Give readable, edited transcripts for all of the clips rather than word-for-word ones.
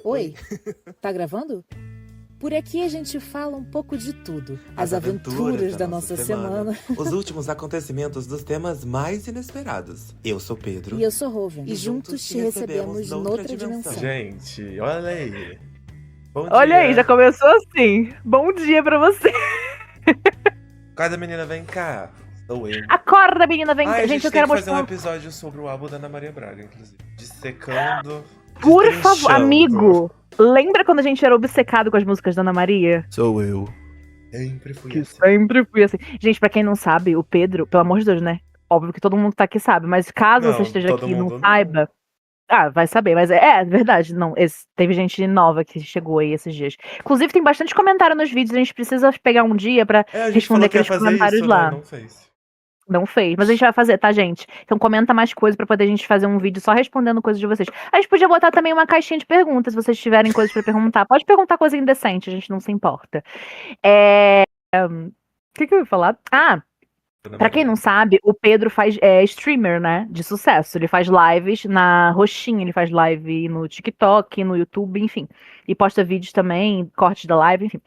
Oi, tá gravando? Por aqui a gente fala um pouco de tudo. As aventuras da nossa semana. Os últimos acontecimentos dos temas mais inesperados. Eu sou Pedro. E eu sou Roven. E juntos te recebemos noutra dimensão. Gente, olha aí. Bom Olha dia. aí, já começou assim. Bom dia pra você. Acorda, menina, vem cá. Sou eu. Acorda, menina, vem cá. Ai, a Gente, eu tem quero que fazer um mostrar. episódio sobre o álbum da Ana Maria Braga, inclusive. Dissecando. Por favor, destrinchando. amigo. Lembra quando a gente era obcecado com as músicas da Ana Maria? Sou eu. Sempre fui Que assim. sempre fui assim. Gente, pra quem não sabe, o Pedro, pelo amor de Deus, né? Óbvio que todo mundo que tá aqui sabe, mas caso Não, você esteja todo aqui e não mundo não. saiba. Ah, vai saber, mas é verdade, não. Teve gente nova que chegou aí esses dias. Inclusive, tem bastante comentário nos vídeos, a gente precisa pegar um dia pra A gente responder falou que ia aqueles fazer comentários isso, lá. né? Não fez. Não fez, mas a gente vai fazer, tá, gente? Então comenta mais coisas pra poder a gente fazer um vídeo só respondendo coisas de vocês. A gente podia botar também uma caixinha de perguntas, se vocês tiverem coisas pra perguntar. Pode perguntar coisa indecente, a gente não se importa. O que eu ia falar? Ah, pra quem não sabe, o Pedro faz streamer, né, de sucesso. Ele faz lives na Roxinha, ele faz live no TikTok, no YouTube, enfim. E posta vídeos também, cortes da live, enfim.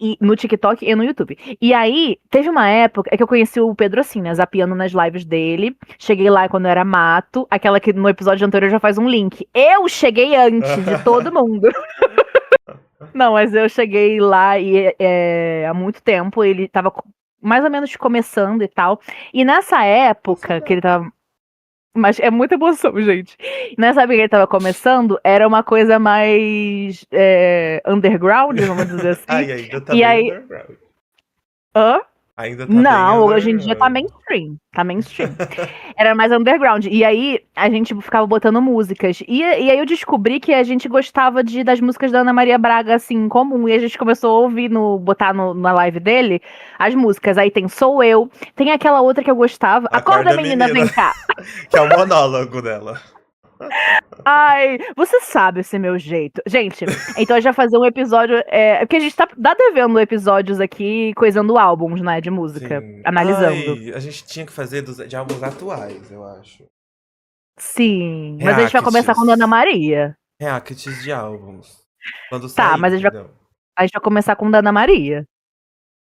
E no TikTok e no YouTube. E aí, teve uma época que eu conheci o Pedro assim, né? Zapiando nas lives dele. Cheguei lá quando eu era mato. Aquela que no episódio anterior já faz um link. Eu cheguei antes de todo mundo. Não, mas eu cheguei lá e há muito tempo. Ele tava mais ou menos começando e tal. E nessa época que ele tava. Mas é muita emoção, gente. Nessa época que ele tava começando, era uma coisa mais underground, vamos dizer assim. Ai, ainda tá E bem aí- underground. Hã? Ainda tá Não, bem hoje em dia tá underground. mainstream. Tá mainstream. Era mais underground. E aí a gente ficava botando músicas. E aí eu descobri que a gente gostava das músicas da Ana Maria Braga, assim, em comum. E a gente começou a ouvir, botar na live dele as músicas. Aí tem Sou Eu, tem aquela outra que eu gostava. Acorda, menina, vem cá. Que é o monólogo dela. Ai, você sabe esse meu jeito. Gente, então a gente vai fazer um episódio. Porque a gente tá devendo episódios aqui, coisando álbuns, né, de música. Sim. Analisando. Ai, a gente tinha que fazer de álbuns atuais, eu acho. Sim, mas a gente vai Reacts. começar com Dona Maria. Reacts de álbuns. Quando Tá, sair, mas a gente entendeu? vai começar com Dona Maria.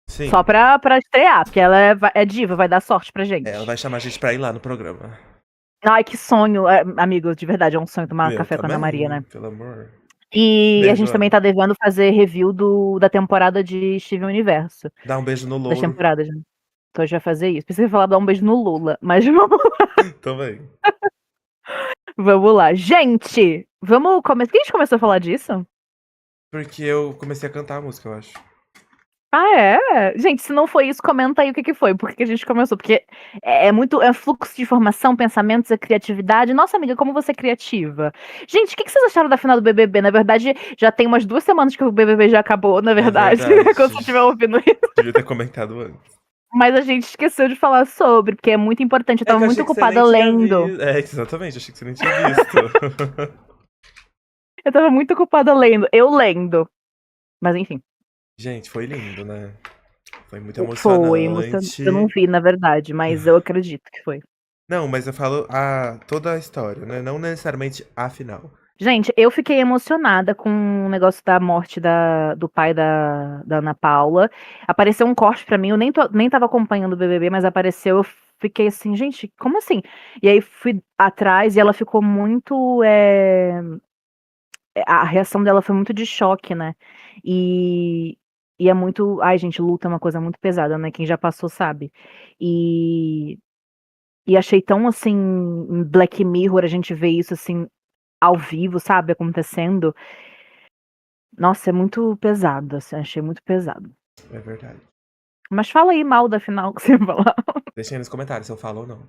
Sim. Só pra estrear, porque ela é diva, vai dar sorte pra gente. Ela vai chamar a gente pra ir lá no programa. Ai, que sonho, amigo, de verdade, é um sonho tomar Eu café com a Ana também, Pemaria, né? Pelo amor. E a Beijo, gente também Ana. tá devendo fazer review da temporada de Steven Universo. Dá um beijo no Das louro. temporadas, né? Então a gente vai fazer isso. Pensei em falar dar um beijo no Lula, mas vamos, Também. vamos lá. Gente, vamos começar. Por que a gente começou a falar disso? Porque eu comecei a cantar a música, eu acho. Ah, é? Gente, se não foi isso, comenta aí o que foi. Por que a gente começou? Porque é muito fluxo de informação, pensamentos, é criatividade. Nossa, amiga, como você é criativa. Gente, o que vocês acharam da final do BBB? Na verdade, já tem umas 2 semanas que o BBB já acabou, na verdade. verdade. Quando você estiver ouvindo isso. Devia ter comentado antes. Mas a gente esqueceu de falar sobre, porque é muito importante. Eu tava muito ocupada lendo. Exatamente, achei que você nem tinha visto. Eu tava muito ocupada lendo. Eu lendo. Mas enfim. Gente, foi lindo, né? Foi muito Foi emocionante. Eu não vi, na verdade, mas eu acredito que foi. Não, mas eu falo toda a história, né? Não necessariamente a final. Gente, eu fiquei emocionada com o negócio da morte do pai da Ana Paula. Apareceu um corte pra mim, eu nem tava acompanhando o BBB, mas apareceu, eu fiquei assim, gente, como assim? E aí fui atrás e ela ficou muito. A reação dela foi muito de choque, né? E é muito. Ai, gente, luta é uma coisa muito pesada, né? Quem já passou sabe. E, e achei tão assim, em Black Mirror, a gente vê isso assim, ao vivo, sabe, acontecendo. Nossa, é muito pesado, assim, achei muito pesado. É verdade. Mas fala aí mal da final que você ia falar. Deixem aí nos comentários se eu falo ou não.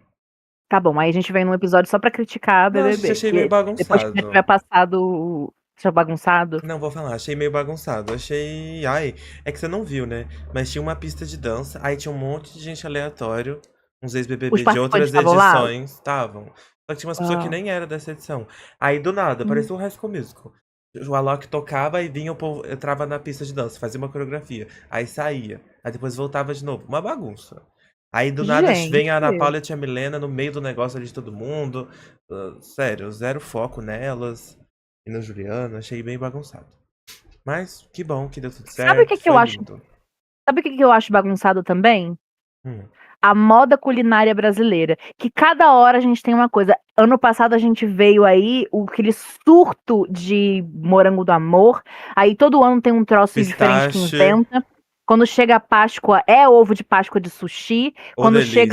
Tá bom, aí a gente vem num episódio só pra criticar a Não, BBB. gente, achei meio Depois que bagunçado. já tiver passado, já bagunçado. Não, vou falar, achei meio bagunçado. Achei. Ai, é que você não viu, né? Mas tinha uma pista de dança, aí tinha um monte de gente aleatório, uns Os ex-BBB de participantes outras estavam lá? edições. Estavam. Só que tinha umas pessoas que nem era dessa edição. Aí do nada, parecia um High School Musical. O Alok tocava e vinha o povo, entrava na pista de dança, fazia uma coreografia. Aí saía. Aí depois voltava de novo. Uma bagunça. Aí do nada vem a Ana Gente. Paula e a Tia Milena no meio do negócio ali de todo mundo. Sério, zero foco nelas. e no Juliano, achei bem bagunçado. Mas que bom que deu tudo Sabe o que certo, que eu foi acho? lindo. Sabe o que que eu acho bagunçado também? Hum. A moda culinária brasileira. Que cada hora a gente tem uma coisa. Ano passado a gente veio aí, aquele surto de morango do amor. Aí todo ano tem um troço diferente que Pistache, inventa. Quando chega a Páscoa, é ovo de Páscoa de sushi. ô delícia.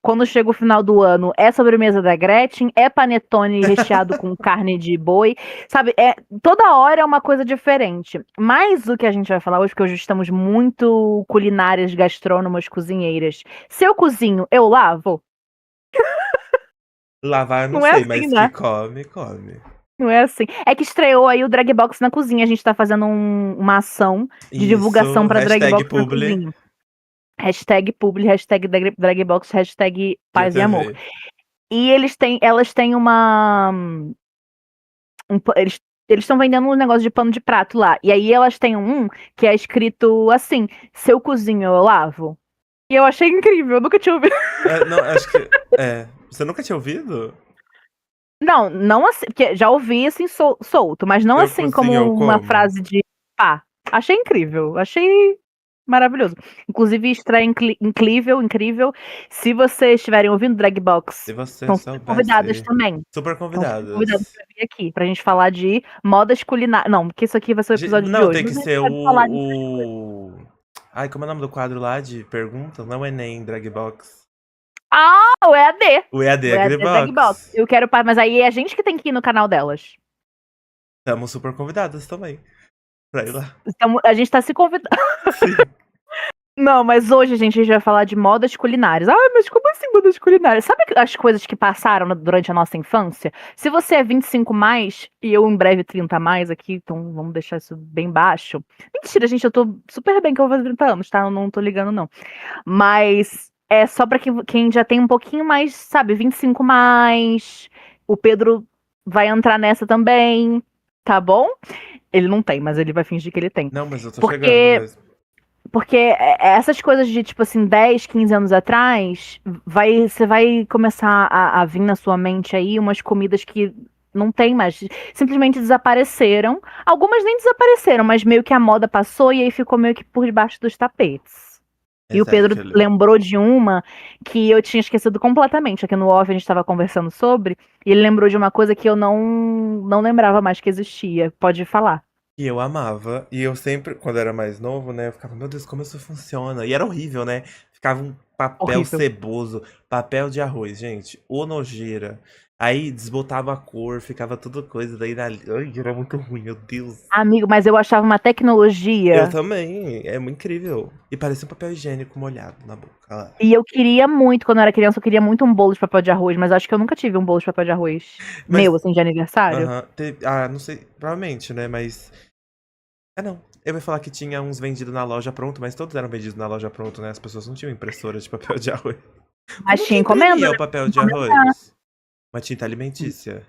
Quando chega o final do ano, é sobremesa da Gretchen, é panetone recheado com carne de boi. Sabe, toda hora é uma coisa diferente. Mas o que a gente vai falar hoje, porque hoje estamos muito culinárias, gastrônomas, cozinheiras. Se eu cozinho, eu lavo? Lavar eu não Não é sei, assim, mas que né? come, come. Não é assim. É que estreou aí o Drag Box na cozinha. A gente tá fazendo uma ação de divulgação Isso, pra Drag hashtag Box na publi, cozinha. Hashtag publi, hashtag Dragbox, hashtag dia paz e amor. TV. E elas têm eles estão vendendo um negócio de pano de prato lá. E aí elas têm um que é escrito assim: se eu cozinho, eu lavo. E eu achei incrível, eu nunca tinha ouvido. Não, acho que. Você nunca tinha ouvido? Não, não assim, porque já ouvi assim solto, mas não Eu assim cozinho, como eu uma como. frase de pá. Achei incrível, achei maravilhoso. Inclusive, estreia incrível. Se vocês estiverem ouvindo Dragbox, Se você estão super convidadas soubesse. também. Super Estão super convidadas convidadas. para vir aqui, pra gente falar de modas culinárias. Não, porque isso aqui vai ser o episódio de Não, hoje, tem mas que a gente ser pode falar de. Ai, como é o nome do quadro lá de pergunta? Não é nem Dragbox. Ah, o EAD! O EAD O EAD Dragbox. Agribox. Eu quero, mas aí é a gente que tem que ir no canal delas. Estamos super convidadas também. Pra ir lá. Então, a gente tá se convidando. Sim. Não, mas hoje a gente vai falar de modas culinárias. Ah, mas como assim modas culinárias? Sabe as coisas que passaram durante a nossa infância? Se você é 25 mais e eu em breve 30 mais aqui, então vamos deixar isso bem baixo. Mentira, gente, eu tô super bem que eu vou fazer 30 anos, tá? Eu não tô ligando, não. Mas é só pra quem já tem um pouquinho mais, sabe, 25 mais. O Pedro vai entrar nessa também, tá bom? Ele não tem, mas ele vai fingir que ele tem. Não, mas eu tô chegando Porque mesmo. porque essas coisas de, tipo assim, 10, 15 anos atrás, você vai começar a vir na sua mente aí umas comidas que não tem mais, simplesmente desapareceram. Algumas nem desapareceram, mas meio que a moda passou e aí ficou meio que por debaixo dos tapetes. E o Pedro Exactly. lembrou de uma que eu tinha esquecido completamente. Aqui no off a gente estava conversando sobre, e ele lembrou de uma coisa que eu não lembrava mais que existia. Pode falar. E eu amava. E eu sempre, quando eu era mais novo, né? Eu ficava, meu Deus, como isso funciona? E era horrível, né? Ficava um papel Horrível. ceboso, papel de arroz, gente. Ô nojeira. Aí desbotava a cor, ficava tudo coisa. Daí na. Ai, era muito ruim, meu Deus. Amigo, mas eu achava uma Eu tecnologia. também. É muito incrível. E parecia um papel higiênico molhado na boca. Ah. E eu queria muito, quando eu era criança, eu queria muito um bolo de papel de arroz, mas acho que eu nunca tive um bolo de papel de arroz Mas, meu, assim, de aniversário. não sei, provavelmente, né? Mas. Não. Eu ia falar que tinha uns vendidos na loja pronto, mas todos eram vendidos na loja pronto, né? As pessoas não tinham impressora de papel de arroz. Mas Como que tinha encomenda, imprimia né? o papel de Encomendar. arroz? Uma tinta alimentícia.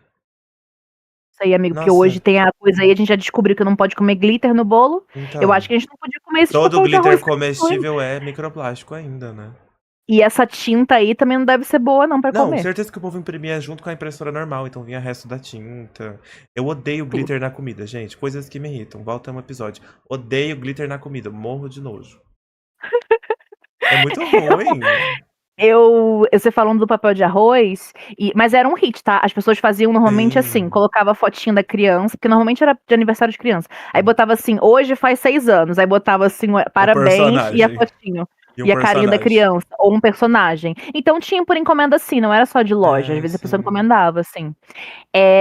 Isso aí, amigo, porque hoje Nossa, tem a coisa aí, a gente já descobriu que não pode comer glitter no bolo. Eu acho então. que a gente não podia comer esse de Todo papel de glitter arroz. comestível é microplástico ainda, né? E essa tinta aí também não deve ser boa, não, pra Não, comer. certeza que o povo imprimia junto com a impressora normal, então vinha resto da tinta. Eu odeio glitter na comida, gente. Coisas que me irritam. Volta um episódio. Odeio glitter na comida, morro de nojo. É muito ruim. Você falando do papel de arroz, mas era um hit, tá? As pessoas faziam normalmente assim, Sim. colocava a fotinha da criança, porque normalmente era de aniversário de criança. Aí botava assim, hoje faz 6 anos. Aí botava assim, O parabéns e a personagem. fotinho. E um E a carinha da personagem. criança, ou um personagem. Então tinha por encomenda assim, não era só de loja. Às É, vezes a pessoa sim. encomendava, assim.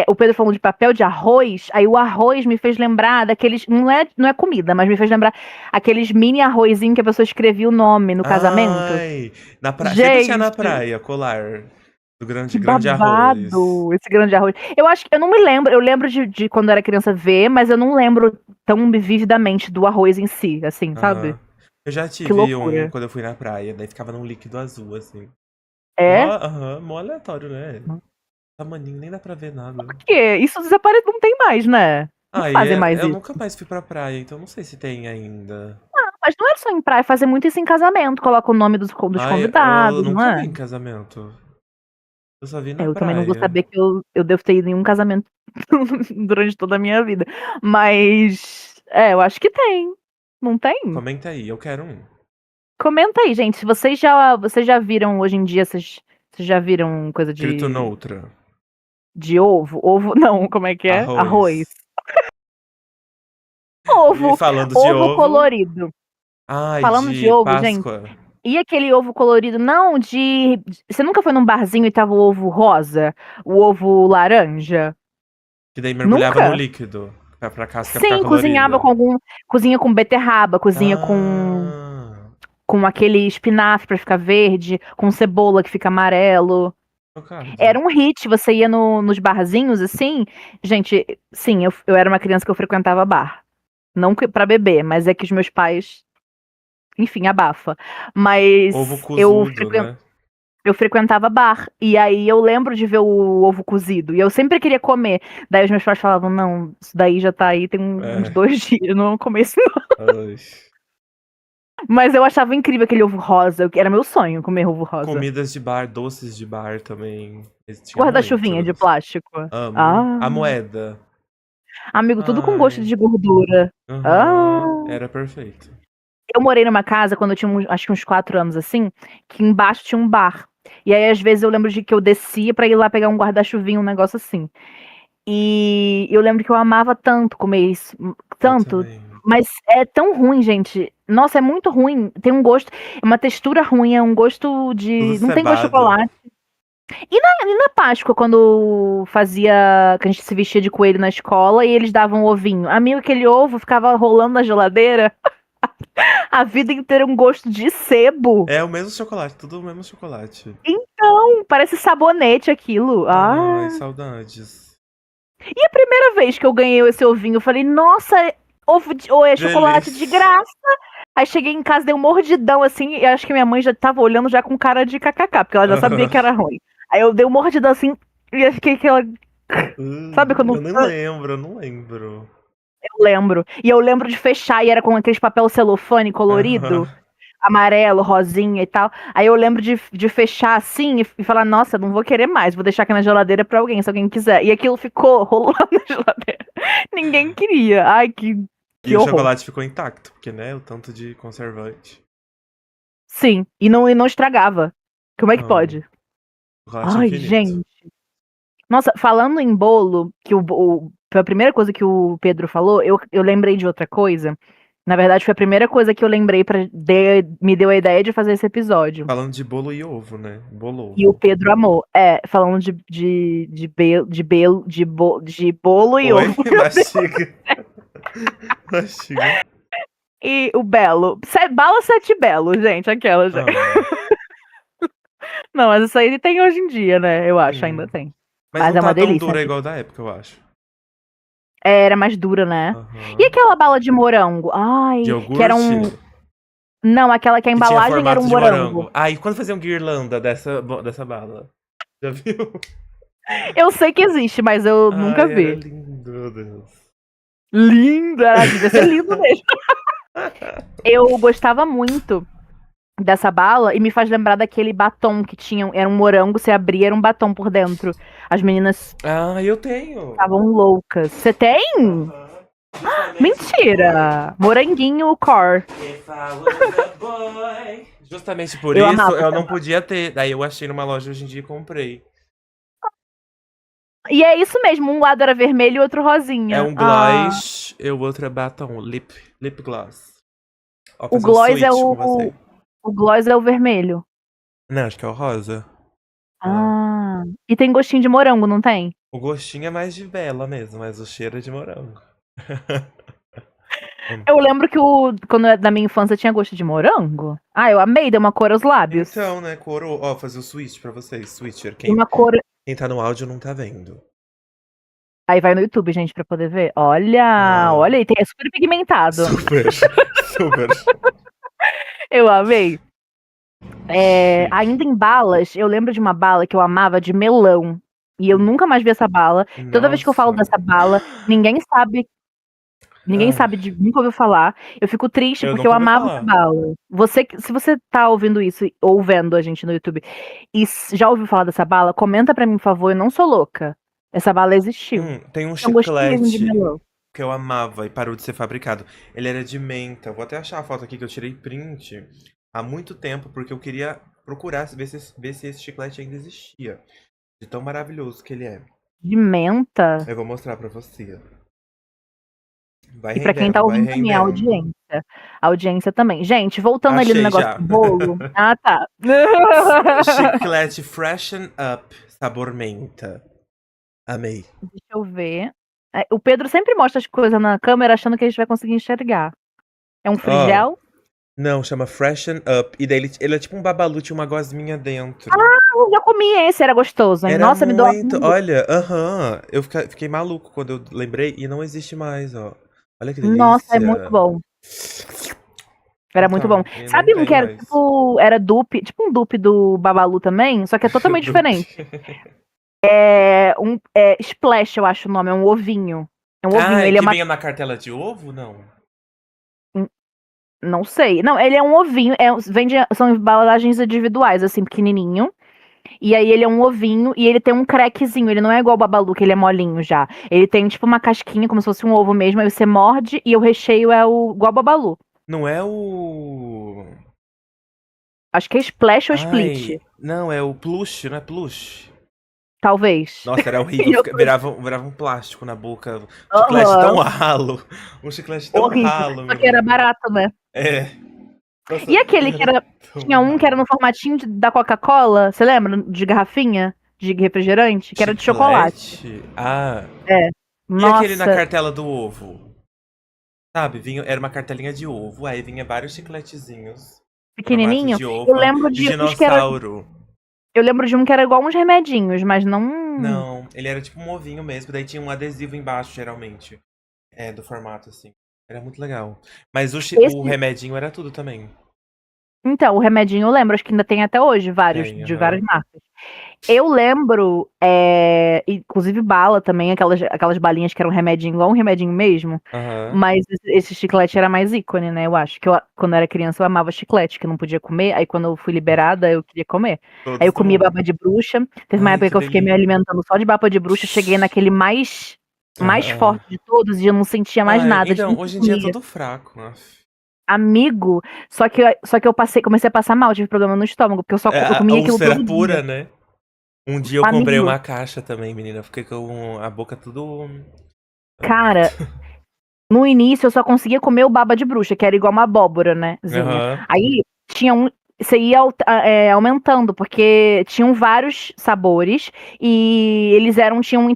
O Pedro falou de papel de arroz, aí o arroz me fez lembrar daqueles. Não é comida, mas me fez lembrar aqueles mini arrozinhos que a pessoa escrevia o nome no casamento. Ai, na praia. Sempre tinha na Gente, praia colar do que grande arroz. babado esse grande arroz. Eu não me lembro, eu lembro de quando eu era criança ver, mas eu não lembro tão vividamente do arroz em si, assim, sabe? Aham. Eu já Que tive um loucura. quando eu fui na praia, daí ficava num líquido azul, assim. Mó, É? aham, mó aleatório, né? Tamaninho, nem dá pra ver nada. Por quê? Isso desapareceu, não tem mais, né? Não fazem mais Eu isso. nunca mais fui pra praia, então não sei se tem ainda. Mas não é só em praia, fazer muito isso em casamento, coloca o nome dos Eu convidados, não nunca vi é? em casamento. Eu só vi na Eu também não vou praia. saber que eu devo ter ido em um casamento durante toda a minha vida. Mas, eu acho que tem. Não tem? Comenta aí, eu quero um. Comenta aí, gente. Se vocês já viram hoje em dia, vocês já viram coisa Escrito de noutra. ovo? Ovo, não, como é que é? Arroz. E falando de Ovo ovo. colorido. Ai, Falando de ovo, gente. Páscoa. E aquele ovo colorido? Não, Você nunca foi num barzinho e tava o ovo rosa? O ovo laranja? Que daí mergulhava Nunca? no líquido. Pra casca ficar Sim, colorida. cozinha com beterraba, cozinha com aquele espinafre pra ficar verde, com cebola que fica amarelo. Chocado. Era um hit, você ia nos barzinhos assim. Gente, sim, eu era uma criança que eu frequentava bar. Não pra beber, mas é que os meus pais. Enfim, abafa. Mas Ovo cozido, né? eu frequentava bar. E aí eu lembro de ver o ovo cozido. E eu sempre queria comer. Daí os meus pais falavam: não, isso daí já tá aí, tem uns 2 dias, não vou comer isso não. Ai. Mas eu achava incrível aquele ovo rosa. Era meu sonho comer ovo rosa. Comidas de bar, doces de bar também. Guarda-chuvinha de plástico. Amo. Ah. A moeda. Amigo, tudo com gosto de gordura. Era perfeito. Eu morei numa casa quando eu tinha acho que uns 4 anos assim, que embaixo tinha um bar. E aí, às vezes, eu lembro de que eu descia pra ir lá pegar um guarda-chuvinho, um negócio assim. E eu lembro que eu amava tanto comer isso. Tanto. Mas é tão ruim, gente. Nossa, é muito ruim. Tem um gosto. É uma textura ruim, é um gosto de. Tudo Não tem gosto de cebado. chocolate. E na Páscoa, quando fazia. Que a gente se vestia de coelho na escola e eles davam ovinho. Amigo, aquele ovo ficava rolando na geladeira. A vida inteira um gosto de sebo. É o mesmo chocolate, tudo o mesmo chocolate. Então, parece sabonete aquilo. Ai, saudades. E a primeira vez que eu ganhei esse ovinho, eu falei, nossa, é chocolate de graça. Aí cheguei em casa, dei um mordidão assim, e acho que minha mãe já tava olhando já com cara de kkk, porque ela já sabia que era ruim. Aí eu dei um mordidão assim, e eu fiquei aquela... Sabe quando... Eu não lembro. Eu lembro. E eu lembro de fechar, e era com aqueles papel celofane colorido, amarelo, rosinha e tal. Aí eu lembro de fechar assim e falar, nossa, não vou querer mais, vou deixar aqui na geladeira pra alguém, se alguém quiser. E aquilo ficou rolando na geladeira. Ninguém queria. Ai, que E horror. o chocolate ficou intacto, porque, né, o tanto de conservante. Sim, e não estragava. Como é que pode? Ai, infinito. gente. Nossa, falando em bolo, que foi a primeira coisa que o Pedro falou, eu lembrei de outra coisa. Na verdade, foi a primeira coisa que eu lembrei me deu a ideia de fazer esse episódio. Falando de bolo e ovo, né? Bolo. E o Pedro amou. Falando de bolo e ovo. Mastiga. E o belo. Bala 7 belo, gente, aquela, gente. Não, mas isso aí tem hoje em dia, né? Eu acho, ainda tem. Mas é não uma tá tão delícia. dura igual da época, eu acho. Era mais dura, né? E aquela bala de morango? Ai, de iogurte? Que era um... Não, aquela que a embalagem era um morango. E quando faziam guirlanda dessa bala? Já viu? Eu sei que existe, mas eu nunca vi. Era lindo, meu Deus. Lindo, devia ser lindo mesmo. Eu gostava muito dessa bala e me faz lembrar daquele batom que tinha, era um morango, você abria, era um batom por dentro. As meninas... eu tenho. Estavam loucas. Você tem? Mentira! Moranguinho Core. Justamente por isso eu não podia ter. Daí eu achei numa loja hoje em dia e comprei. E é isso mesmo, um lado era vermelho e outro rosinha. É um gloss e o outro é batom, lip gloss. O gloss é o gloss é o vermelho. Não, acho que é o rosa. E tem gostinho de morango, não tem? O gostinho é mais de vela mesmo, mas o cheiro é de morango. Eu lembro que quando na minha infância tinha gosto de morango. Eu amei, deu uma cor aos lábios. Então, né, cor... Ó, fazer o switch pra vocês, switcher. Quem tá no áudio não tá vendo. Aí vai no YouTube, gente, pra poder ver. Olha, olha, e é super pigmentado. Super. Eu amei. Ainda em balas, eu lembro de uma bala que eu amava de melão. E eu nunca mais vi essa bala. Toda vez que eu falo dessa bala, ninguém sabe. Ninguém Ai, sabe, nunca ouviu falar. Eu fico triste eu porque eu nunca ouvi amava essa falar. bala. Se você tá ouvindo isso ou vendo a gente no YouTube e já ouviu falar dessa bala, comenta pra mim, por favor. Eu não sou louca. Essa bala existiu. Tem um É um gostinho mesmo de chiclete melão. que eu amava e parou de ser fabricado. Ele era de menta. Vou até achar a foto aqui que eu tirei print há muito tempo, porque eu queria procurar ver se esse chiclete ainda existia. De tão maravilhoso que ele é. De menta. Eu vou mostrar pra você. Vai E pra quem tá rendendo, vai ouvindo também, a rendendo. audiência. A audiência também. Gente, voltando ali no Achei negócio já. do bolo. Ah, tá. Chiclete Freshen Up, sabor menta. Amei. Deixa eu ver. O Pedro sempre mostra as coisas na câmera achando que a gente vai conseguir enxergar. É um Ó, frigel? não, chama Freshen Up. E daí ele é tipo um babalu, tinha uma gosminha dentro. Eu já comi esse, era gostoso, hein? Era Nossa, me deu água muito. na boca. Olha, aham. Eu fiquei maluco quando eu lembrei e não existe mais, ó. Olha que Nossa, é muito delícia. bom. Era muito bom. Então, e não Sabe um tem que era mais. tipo, era dupe, tipo um dupe do Babalu também, só que é totalmente Dupe. diferente. Splash, eu acho o nome, é um ovinho. É um ovinho, Ah, ele é que uma, vinha na cartela de ovo? Não. não sei. Não, ele é um ovinho, são embalagens individuais, assim, pequenininho. E aí ele é um ovinho e ele tem um crackzinho, ele não é igual o Babalu, que ele é molinho já. Ele tem tipo uma casquinha, como se fosse um ovo mesmo, aí você morde e o recheio é igual o Babalu. Não é o. Acho que é Splash ou Split, Ai, não, é o plush, não é plush? talvez. Nossa, era horrível. Virava um plástico na boca. Um chiclete tão Aham, ralo. Um chiclete tão horrível. ralo, Só que era menina. barato, né? É. Nossa, E aquele que era era. tão Tinha um que era ralo. no formatinho da Coca-Cola, você lembra? De garrafinha de refrigerante, que era de chocolate. Chiclete? Ah. É. E aquele na Nossa, cartela do ovo? Sabe, era uma cartelinha de ovo, aí vinha vários chicletezinhos. Formato pequenininho. de Eu ovo, lembro de de uns que era. dinossauro. Eu lembro de um que era igual uns remedinhos, mas não. Não, ele era tipo um ovinho mesmo, daí tinha um adesivo embaixo, geralmente. É, do formato, assim. Era muito legal. Mas o Esse. remedinho era tudo também. Então, o remedinho eu lembro, acho que ainda tem até hoje, vários, Tem, de várias aham. marcas. Eu lembro, inclusive bala também, aquelas balinhas que eram remedinho, igual um remedinho mesmo. Aham. Mas esse chiclete era mais ícone, né? Eu acho que quando eu era criança eu amava chiclete, que eu não podia comer. Aí quando eu fui liberada, eu queria comer. Aí eu Todos do comia mundo. baba de bruxa. Teve uma Ai, época que que eu fiquei me delícia. alimentando só de baba de bruxa. Cheguei naquele mais Aham. forte de todos e eu não sentia mais Ai, nada de então, tanto que hoje eu em dia é comia. tudo fraco. Aff. Amigo, só que eu comecei a passar mal, tive problema no estômago, porque É, eu a comia aquilo úlcera todo dia. pura, né? Um dia eu comprei Amigo, uma caixa também, menina. Fiquei com a boca tudo. cara, no início eu só conseguia comer o baba de bruxa, que era igual uma abóbora, né? Zinha. Aham. Aí tinha um. Você ia aumentando, porque tinham vários sabores e tinham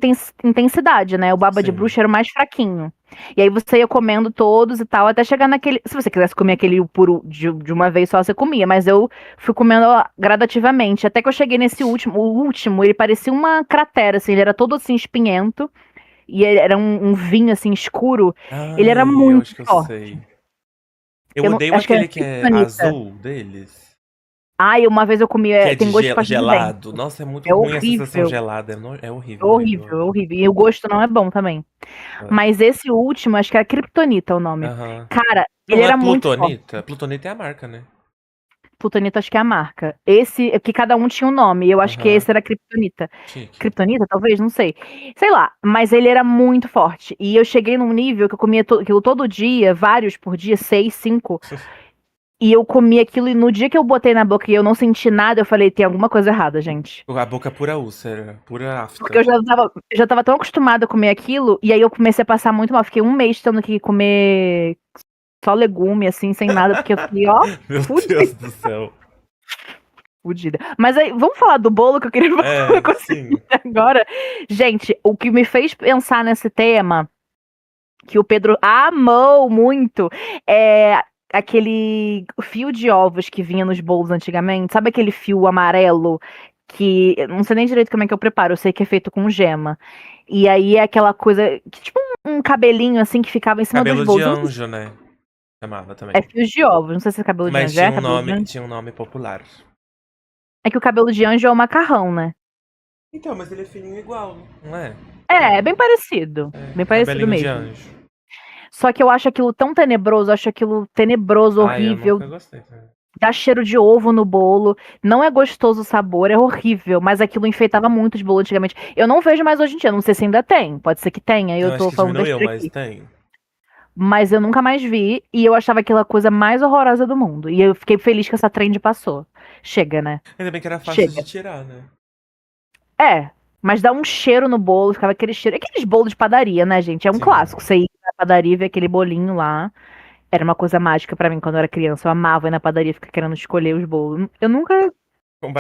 intensidade, né? O baba de Sim. bruxa era o mais fraquinho. E aí você ia comendo todos e tal, até chegar naquele. Se você quisesse comer aquele puro de uma vez só, você comia, mas eu fui comendo gradativamente. Até que eu cheguei nesse último. O último, ele parecia uma cratera, assim, ele era todo assim espinhento. E ele era um vinho assim escuro. Ele era Ai, eu muito acho que eu sei. forte. Eu Eu não, odeio acho que era aquele que é Kryptonita. azul deles. Ai, uma vez eu comi, Que é tem de gosto de pasta de dente. gelado. Nossa, é muito É ruim a sensação horrível. gelada. É É horrível, horrível, horrível, é horrível. horrível. E o gosto não é bom também. É. Mas esse último, acho que era Kryptonita o nome. Aham. Cara, ele Não é era muito forte. Plutonita? Plutonita é a marca, né? Plutonita acho que é a marca. Esse, é que cada um tinha um nome. Eu acho que Aham. esse era Kryptonita. Chique. Kryptonita, talvez, não sei. Sei lá, mas ele era muito forte. E eu cheguei num nível que eu comia aquilo todo dia, vários por dia, 6, 5. E eu comi aquilo e no dia que eu botei na boca e eu não senti nada, eu falei, tem alguma coisa errada, gente. A boca pura úlcera, pura Porque afta. eu já tava tão acostumada a comer aquilo, e aí eu comecei a passar muito mal. Fiquei um mês tendo que comer só legume, assim, sem nada, porque eu fiquei, ó, Meu fudida, Deus do céu. fudida. Mas aí, vamos falar do bolo que eu queria falar É, com você sim. agora. Gente, o que me fez pensar nesse tema, que o Pedro amou muito, é aquele fio de ovos que vinha nos bolos antigamente. Sabe aquele fio amarelo que eu não sei nem direito como é que eu preparo, eu sei que é feito com gema. E aí é aquela coisa, que, tipo um cabelinho assim que ficava em cima dos Cabelo de bolos. Eu não sei se anjo, né? Chamava é também. fios de ovos, não sei se é cabelo de Mas anjo, é cabelo de anjo. tinha um nome popular. É que o cabelo de anjo é o macarrão, né? Então, mas ele é fininho igual, não é? É bem parecido. É, Bem parecido cabelinho de mesmo. anjo. Só que eu acho aquilo tão tenebroso, Ai, eu horrível. nunca gostei também. Dá cheiro de ovo no bolo. Não é gostoso o sabor, é horrível. Mas aquilo enfeitava muito os bolos antigamente. Eu não vejo mais hoje em dia, não sei se ainda tem. Pode ser que tenha, eu Eu acho tô que falando diminuiu, besteira mas aqui. tem. Mas eu nunca mais vi e eu achava aquela coisa mais horrorosa do mundo. E eu fiquei feliz que essa trend passou. Chega, né? Ainda bem que era fácil de Chega. tirar, né? É, mas dá um cheiro no bolo, ficava aquele cheiro. Aqueles bolos de padaria, né, gente? É um Sim. clássico. Você ir na padaria e ver aquele bolinho lá. Era uma coisa mágica pra mim quando eu era criança. Eu amava ir na padaria e ficar querendo escolher os bolos. Eu nunca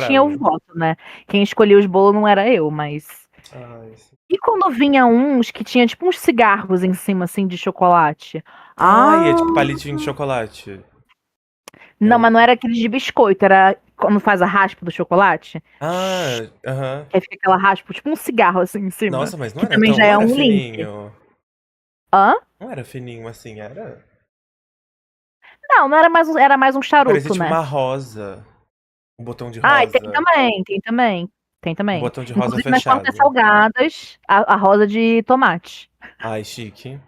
tinha o Comprava. voto, né? Quem escolhia os bolos não era eu, mas. Ai, sim. E quando vinha uns que tinha tipo uns cigarros em cima, assim, de chocolate? Ai, é Ah, tipo palitinho de chocolate. É não, um... mas não era aquele de biscoito, era quando faz a raspa do chocolate. Ah, aham. Aí fica aquela raspa, tipo um cigarro assim em cima. Nossa, mas não Que era também tão. já Não é era um link. fininho. Hã? Não era fininho assim, era. Não, não era mais um, era mais um Parecia charuto, tipo né? uma rosa. Um botão de Ah, e tem rosa. também, tem também. Tem Um também. botão de rosa Inclusive nas plantas fechado. salgadas, a rosa de tomate. Ai, chique.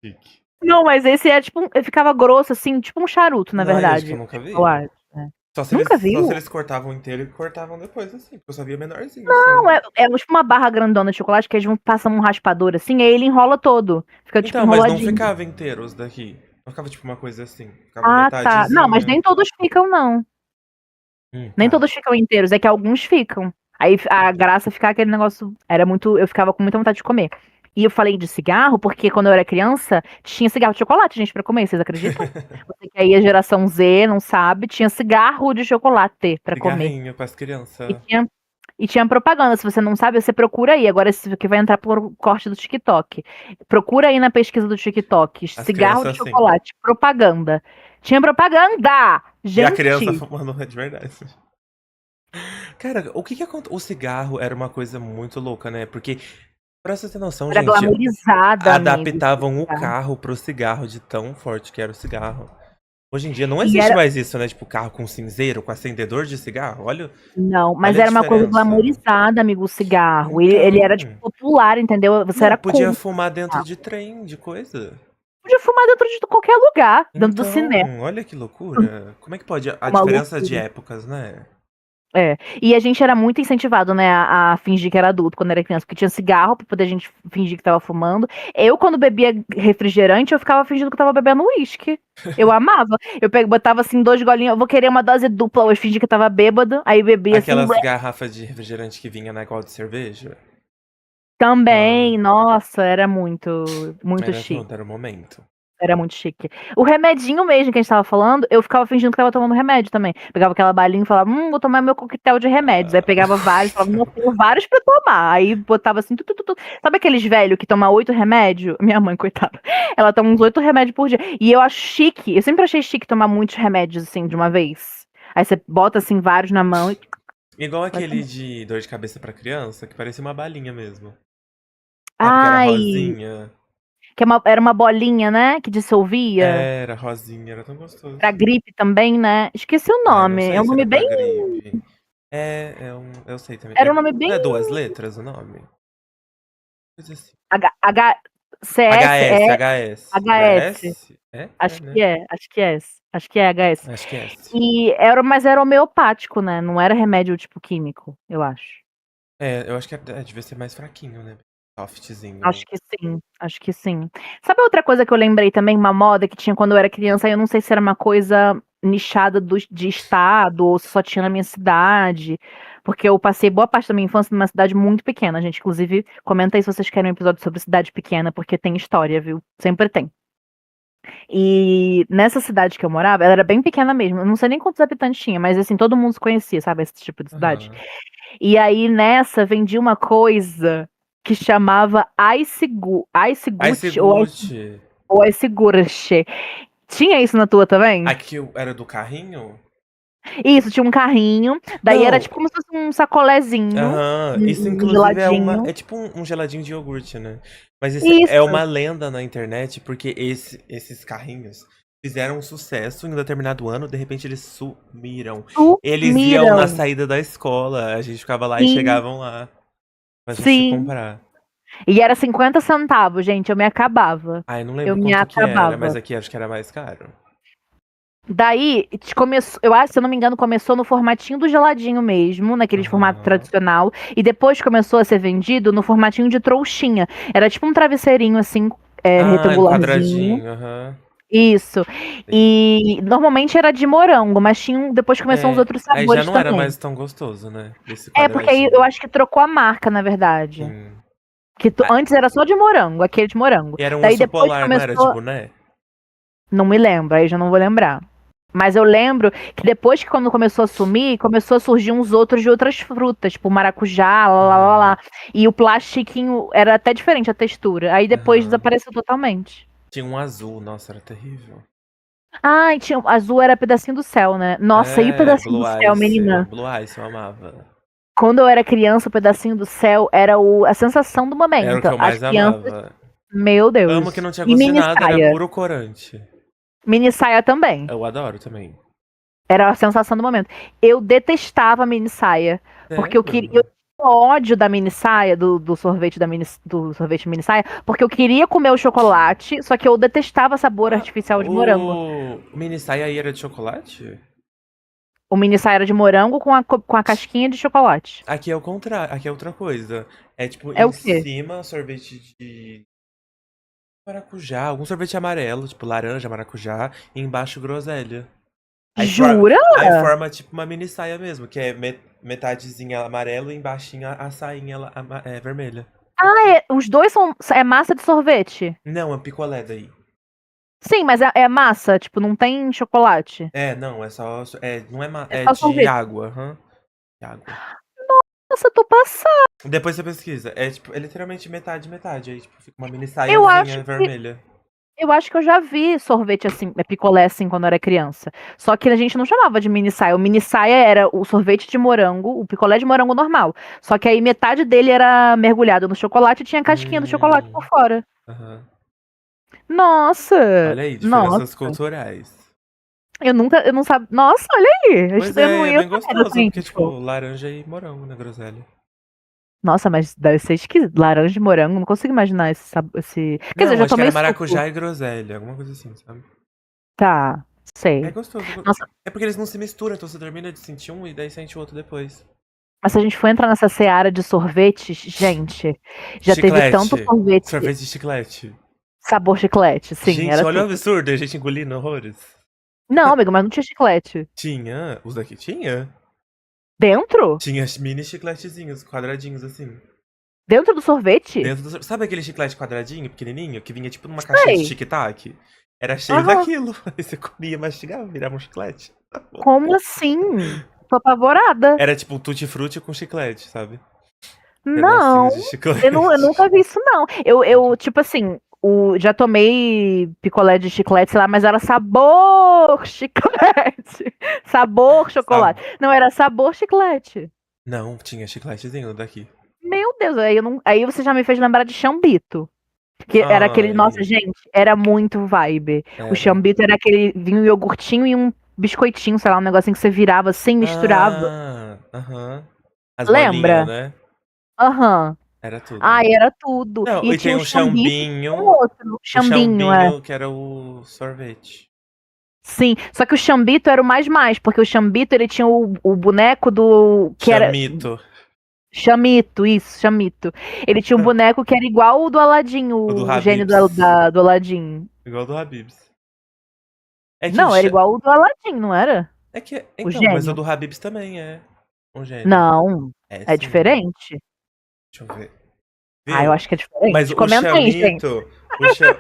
Chique. Não, mas esse é tipo, ficava grosso assim, tipo um charuto, na Não, acho que eu verdade. nunca vi. Chocolate, né? Só se Nunca eles viu? cortavam inteiro e cortavam depois, assim. Porque eu sabia menorzinho, assim. Não, é tipo uma barra grandona de chocolate que eles vão passando um raspador assim, aí ele enrola todo. Fica tipo Então, mas não enroladinho. ficava inteiro os daqui. Não ficava tipo uma coisa assim. Ficava Ah, tá. Não, mas metadezinha. nem todos ficam, não. Nem Tá. todos ficam inteiros, é que alguns ficam. Aí a graça é ficar aquele negócio. Era muito. Eu ficava com muita vontade de comer. E eu falei de cigarro porque quando eu era criança, tinha cigarro de chocolate, gente, pra comer, vocês acreditam? Você que aí a geração Z não sabe, tinha cigarro de chocolate pra comer. Cigarrinho pras E crianças. tinha, e tinha propaganda. Se você não sabe, você procura aí. Agora esse aqui vai entrar por corte do TikTok. Procura aí na pesquisa do TikTok. As Cigarro de crianças, sim. chocolate. Propaganda. Tinha propaganda! E a criança Gente! fumando de verdade. Cara, o que que acontece? O cigarro era uma coisa muito louca, né? Porque, pra você ter noção, Era gente, glamourizada, amigo. adaptavam o carro pro cigarro de tão forte que era o cigarro. Hoje em dia não E existe era. mais isso, né? Tipo, carro com cinzeiro, com acendedor de cigarro. Olha, Não, mas olha a era uma coisa diferença. glamourizada, amigo, o cigarro. Ele era, tipo, Então, popular, entendeu? Você não, era podia cool. fumar dentro de trem, de coisa. Podia fumar dentro de qualquer lugar, dentro do cinema. Então, olha que loucura. Como é que pode? A Uma diferença de loucura. épocas, né? É. E a gente era muito incentivado, né, a fingir que era adulto quando era criança, porque tinha cigarro pra poder a gente fingir que tava fumando. Eu, quando bebia refrigerante, eu ficava fingindo que tava bebendo uísque. Eu amava. Botava assim 2 golinhos, eu vou querer uma dose dupla hoje, fingi que tava bêbado, aí bebia assim, Aquelas garrafas de refrigerante que vinha na igual de cerveja. Ah, também. Nossa, era muito, muito era chique. tudo, era o momento. Era muito chique. O remedinho mesmo que a gente tava falando, eu ficava fingindo que tava tomando remédio também. Pegava aquela balinha e falava, vou tomar meu coquetel de remédios. Aí pegava vários, falava, não, tenho vários pra tomar. Aí botava assim, Sabe aqueles velhos que tomam 8 remédios? Minha mãe, coitada. Ela toma uns 8 remédios por dia. E eu acho chique, eu sempre achei chique tomar muitos remédios assim, de uma vez. Aí você bota assim vários na mão e Igual vai aquele tomar. de dor de cabeça pra criança, que parecia uma balinha mesmo. Sabe que era Ai, rosinha? era uma bolinha, né? Que dissolvia. Era rosinha, era tão Pra gostoso. gripe também, né? Esqueci o Ai, não nome. É sei um se nome era pra bem. gripe. Eu sei também. Era um nome bem. Não é duas letras o nome? Coisa assim. CS, HS, HS. HS. HS? É, Acho né? que é, acho que é. Acho que é HS. Acho que é esse. Mas era homeopático, né? Não era remédio tipo químico, eu acho. É, eu acho que devia ser mais fraquinho, né? Softzinho. Acho que sim, acho que sim. Sabe outra coisa que eu lembrei também, uma moda que tinha quando eu era criança, e eu não sei se era uma coisa nichada de estado ou se só tinha na minha cidade, porque eu passei boa parte da minha infância numa cidade muito pequena, gente. Inclusive, comenta aí se vocês querem um episódio sobre cidade pequena, porque tem história, viu? Sempre tem. E nessa cidade que eu morava, ela era bem pequena mesmo. Eu não sei nem quantos habitantes tinha, mas assim, todo mundo se conhecia, sabe? Esse tipo de cidade. Aham. E aí nessa vendia uma coisa que chamava Ice Ice Gut Gucci. ou Ice Gurche. Tinha isso na tua também? Aqui era do carrinho? Isso, tinha um carrinho. Daí era Não. tipo como se fosse um sacolezinho, Aham. Isso um inclusive é uma. geladinho. É tipo um geladinho de iogurte, né? Mas isso é Isso, uma lenda na internet, porque esses carrinhos fizeram um sucesso em um determinado ano, de repente eles sumiram. Eles iam na sumiram. saída da escola, a gente ficava lá e Sim, chegavam lá pra gente sim. comprar. E era 50 centavos, gente, eu me acabava. Ai, não Eu lembro me quanto que era, acabava. mas aqui acho que era mais caro. Daí, começou, eu acho, se eu não me engano, começou no formatinho do geladinho mesmo, naquele formato Aham. tradicional, e depois começou a ser vendido no formatinho de trouxinha. Era tipo um travesseirinho assim, Ah, um retangularzinho. quadradinho, aham. Isso. Sim. E normalmente era de morango, mas depois começou os É, outros aí já sabores não era também. mais tão gostoso, né? Desse É, porque aí eu quadradinho. acho que trocou a marca, na verdade. Sim. Ah, Antes era só de morango, aquele de morango. e era um Daí urso depois polar, não era de começou. boné? Não me lembro, aí já não vou lembrar. Mas eu lembro que depois que quando começou a sumir, começou a surgir uns outros de outras frutas, tipo maracujá, lá, lá, lá, Uhum. lá. E o plastiquinho era até diferente a textura. Aí depois Aham. desapareceu totalmente. Tinha um azul, nossa, era terrível. Ai, tinha, azul era pedacinho do céu, né? Nossa, e o É, pedacinho do Blue céu, Ice. menina? Blue Ice, eu amava. Quando eu era criança, o pedacinho do céu era a sensação do Era o que momento. eu As mais crianças, amava. meu Amo que Deus. não tinha E gosto de mini nada, era saia. puro corante. Mini saia também. Eu adoro também. Era a sensação do momento. Eu detestava a mini saia. Porque eu queria. Eu Sério? tinha ódio da mini saia, do sorvete do sorvete mini saia, porque eu queria comer o chocolate, só que eu detestava sabor Ah, artificial de morango. o mini saia aí era de chocolate? O mini saia era de morango com a casquinha de chocolate. Aqui é o contrário, aqui é outra coisa. É tipo, É o em quê? cima, sorvete de maracujá, algum sorvete amarelo, tipo laranja, maracujá, e embaixo groselha. Jura? Aí forma tipo uma mini saia mesmo, que é metadezinha amarelo e embaixinho a sainha vermelha. Os dois são. É massa de sorvete. Não, é um picolé daí. Sim, mas é massa, tipo, não tem chocolate. É, não, é só. Não é, É é só de sorvete. água, aham. De água. Nossa, eu tô passada. Depois você pesquisa. É tipo, é literalmente metade, metade. Aí, tipo, fica uma mini Eu acho saiazinha que vermelha. eu acho que eu já vi sorvete assim, picolé assim quando eu era criança. Só que a gente não chamava de mini saia. O mini saia era o sorvete de morango, o picolé de morango normal. Só que aí metade dele era mergulhado no chocolate e tinha a casquinha do chocolate por Hum, fora. aham. Nossa! Olha aí, Nossa, diferenças culturais. eu não sabia. Nossa, olha aí! Pois Eu não é, é ia bem saber da gostoso, porque, tipo, info. laranja e morango na groselha. Nossa, mas deve ser esquisito. Laranja e morango, não consigo imaginar esse. Quer dizer, eu Não, já acho que era tomei suco. maracujá e groselha, alguma coisa assim, sabe? Tá, É sei. gostoso. Nossa, É porque eles não se misturam, então você termina de sentir um e daí sente o outro depois. mas se a gente for entrar nessa seara de sorvetes, gente, já teve tanto Chiclete. sorvete Sorvete de chiclete. sabor chiclete, sim, Gente, era olha o tudo. absurdo, a gente engolindo horrores. Não, amigo, mas não tinha chiclete. Tinha. Os daqui tinha. Dentro? Tinha mini chicletezinhos, quadradinhos assim. Dentro do sorvete? Dentro do. Sabe aquele chiclete quadradinho, pequenininho, que vinha tipo numa caixinha de Sei. tic-tac? Era cheio Aham. daquilo. Aí você comia, mastigava, virava um chiclete. Como assim? Tô apavorada. Era tipo um tutti-frutti com chiclete, sabe? Não, Pedacinhos de chiclete. eu nunca vi isso, não. Tipo assim, já tomei picolé de chiclete, sei lá, mas era sabor chiclete. Sabor chocolate. Sabe? Não, era sabor chiclete. Não, tinha chicletezinho daqui. Meu Deus, aí, eu não, aí você já me fez lembrar de chambito. Que era aquele, nossa, Ai, gente, era muito vibe. O era. chambito era aquele, vinha um iogurtinho e um biscoitinho, sei lá, um negocinho que você virava assim, misturava. Ah, aham. As bolinhas, Lembra? né? Aham. Era tudo. Ai, era tudo. Não, E e tem tinha o um chambito e tinha um chambinho. outro. O Chambinho, é. chambinho que era o sorvete. Sim, só que o chambito era o mais, porque o chambito ele tinha o boneco do. Que era. Chamito. Chamito, isso, chamito. Ele tinha um boneco que era igual o do Aladim, O do o gênio Habib's. do Aladim. Igual do Habib's. É que o Não, era igual o do Aladim, não era? É que. O Então, mas o gênio. do Habib's também é um gênio. Não, É é sim. diferente. Deixa eu ver. Ah, eu Viu? acho que é Mas diferente. o Comenta aí, gente. chamito.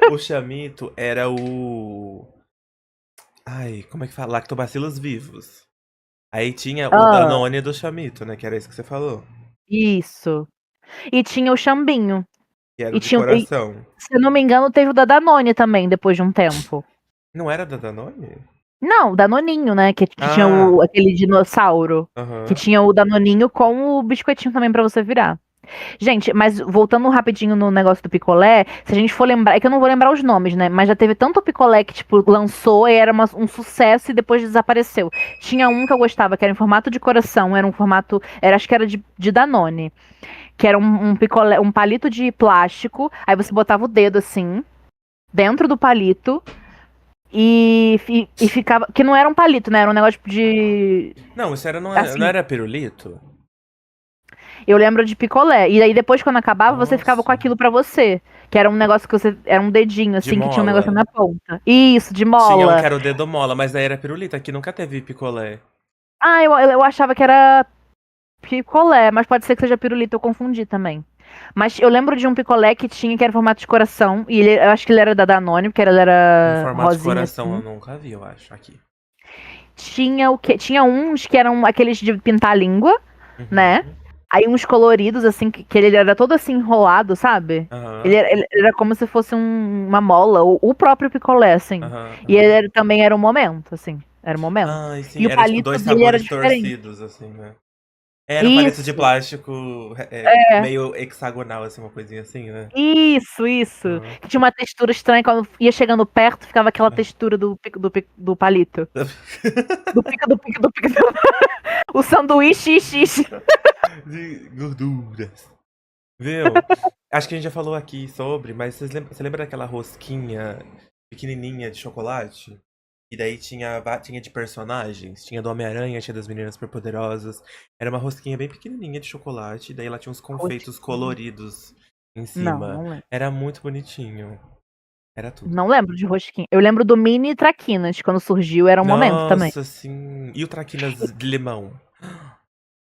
O chamito era o. Ai, como é que fala? Lactobacilos vivos. Aí tinha o Ah, Danone do chamito, né? Que era isso que você falou. isso. E tinha o chambinho. Que era o E de tinha, coração. se eu não me engano, teve o da Danone também, depois de um tempo. Não era da Danone? Não, o Danoninho, né? Que tinha Ah, aquele dinossauro. Que aham. tinha o Danoninho com o biscoitinho também pra você virar. Gente, mas voltando rapidinho no negócio do picolé, se a gente for lembrar, é que eu não vou lembrar os nomes, né? Mas já teve tanto picolé que, tipo, lançou e era um sucesso e depois desapareceu. Tinha um que eu gostava, que era em formato de coração, era um formato, acho que era de Danone. que era um picolé, um palito de plástico, aí você botava o dedo assim, dentro do palito, e ficava. Que não era um palito, né? Era um negócio de. Não, isso não Assim. era pirulito? Eu lembro de picolé. E aí depois, quando acabava, você ficava com Nossa. aquilo pra você. Que era um negócio que você. Era um dedinho, assim, que tinha um negócio mola. na ponta. Isso, de Tinha um mola. que era o dedo mola, mas daí era pirulito. Aqui nunca teve picolé. Ah, eu achava que era picolé, mas pode ser que seja pirulito, eu confundi também. Mas eu lembro de um picolé que tinha, que era em formato de coração. E eu acho que ele era da Danone, porque ele Em era formato de rosinha, coração eu assim. nunca vi, eu acho, aqui. Tinha o quê? Tinha uns que eram aqueles de pintar a língua, né? Uhum. Aí uns coloridos, assim, que ele era todo assim enrolado, sabe? Aham. Ele era como se fosse uma mola, o próprio picolé, assim. Aham. E ele também era um momento, assim. Era um momento. Ai, sim, E o era tipo palito dois dele era sabores diferente. torcidos, assim, né? Era um palito de Isso, plástico meio hexagonal, assim, uma coisinha assim, né? isso. Aham. Que tinha uma textura estranha, quando ia chegando perto, ficava aquela textura do palito. Do pico. O sanduíche xixi. De gorduras. Viu? Acho que a gente já falou aqui sobre, mas você lembra daquela rosquinha pequenininha de chocolate? E daí tinha de personagens, tinha do Homem-Aranha, tinha das Meninas Superpoderosas. Era uma rosquinha bem pequenininha de chocolate, e daí ela tinha uns confeitos coloridos em cima. Não lembro. Era muito bonitinho. Era tudo. Não lembro de rosquinha. Eu lembro do mini traquinas, quando surgiu, era um momento também. Nossa, sim. E o traquinas de limão?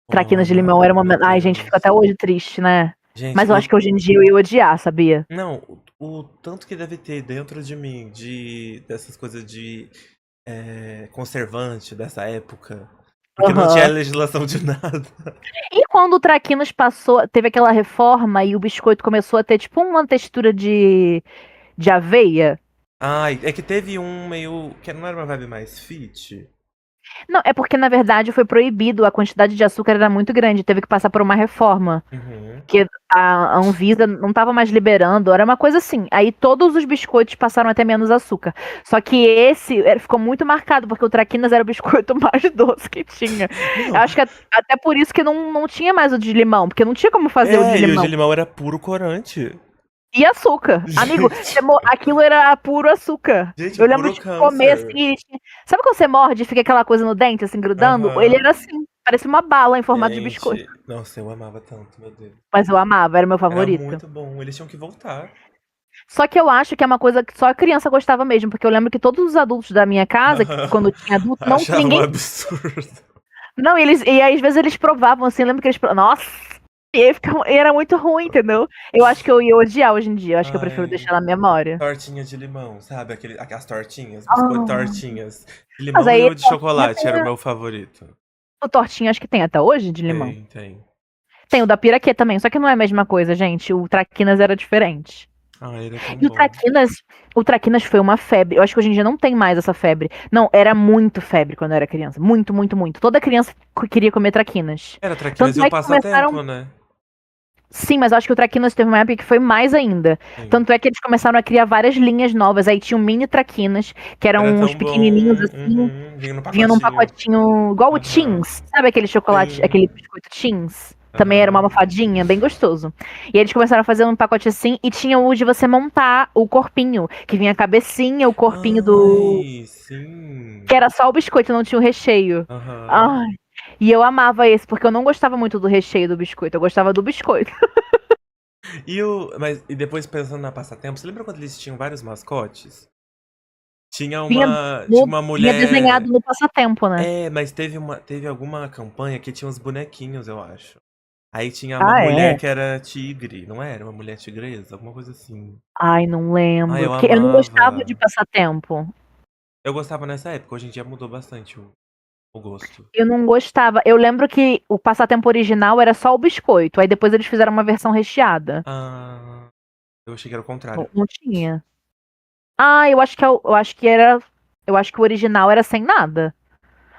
Traquinas de Oh, limão era um meu momento. Ai, gente, fico Deus. até hoje triste, né? Gente, Mas eu acho que hoje em dia eu ia odiar, sabia? não, o tanto que deve ter dentro de mim dessas coisas de conservante dessa época. Porque não tinha Aham. legislação de nada. E quando o Traquinas passou, teve aquela reforma e o biscoito começou a ter tipo uma textura de aveia? Ai, é que teve um meio. Que não era uma vibe mais fit. Não, é porque na verdade foi proibido, a quantidade de açúcar era muito grande, teve que passar por uma reforma. Uhum. Que a Anvisa não estava mais liberando, era uma coisa assim. Aí todos os biscoitos passaram a ter menos açúcar. Só que esse ficou muito marcado, porque o Traquinas era o biscoito mais doce que tinha. Eu Não. acho que até por isso que não tinha mais o de limão, porque não tinha como fazer o de E o limão. de limão era puro corante. E açúcar. Amigo, aquilo era puro açúcar. Gente, Eu lembro puro de comer câncer. assim. Sabe quando você morde e fica aquela coisa no dente, assim, grudando? Ele Aham. era assim. Parecia uma bala em formato de biscoito. Gente, nossa, eu amava tanto, meu Deus. Mas eu amava, era meu Era favorito. muito bom. Eles tinham que voltar. Só que eu acho que é uma coisa que só a criança gostava mesmo, porque eu lembro que todos os adultos da minha casa, quando tinha adulto, não Achava um ninguém. absurdo. Não, e às vezes eles provavam assim, eu lembro que eles provavam. Nossa! E aí e era muito ruim, entendeu? Eu acho que eu ia odiar hoje em dia. Eu acho que eu prefiro Ai, deixar na memória. tortinha de limão, sabe? Aquelas tortinhas, biscoito Ah, tortinhas. De mas limão e aí o de chocolate era o meu favorito. o tortinho acho que tem até hoje de limão. Tem. Tem o da piraquê também, só que não é a mesma coisa, gente. O traquinas era diferente. Ai, era tão E bom. o traquinas foi uma febre. Eu acho que hoje em dia não tem mais essa febre. Não, era muito febre quando eu era criança. Muito, muito, muito. Toda criança queria comer traquinas. Era traquinas Tanto e é o que passatempo, começaram. né? Sim, mas eu acho que o traquinas teve uma época que foi mais ainda. Sim. Tanto é que eles começaram a criar várias linhas novas. Aí tinha o mini traquinas, que eram Era uns tão pequenininhos bom. assim. Uhum. Vinha no Vinha num pacotinho. pacotinho igual o Aham. Teens. Sabe aquele chocolate, Sim. aquele biscoito Teens? Também era uma Aham. almofadinha, bem gostoso. E eles começaram a fazer um pacote assim, e tinha o de você montar o corpinho, que vinha a cabecinha, o corpinho do. Ai, sim. Que era só o biscoito, não tinha o recheio. Aham. Ai. E eu amava esse, porque eu não gostava muito do recheio do biscoito, eu gostava do biscoito. E depois pensando na passatempo, você lembra quando eles tinham vários mascotes? Tinha Vinha, uma mulher. vinha desenhado no passatempo, né? Mas teve alguma campanha que tinha uns bonequinhos, eu acho. Aí tinha uma Ah, mulher é? que era tigre, não era? Uma mulher tigresa, alguma coisa assim. Ai, não Ai, lembro. eu Porque eu não gostava de amava. passatempo. Eu gostava nessa época, hoje em dia mudou bastante o gosto. Eu não gostava. Eu lembro que o passatempo original era só o biscoito. Aí depois eles fizeram uma versão recheada. Ah, eu achei que era o Não, contrário. não tinha. Ah, eu acho que eu acho que era. Eu acho que o original era sem nada.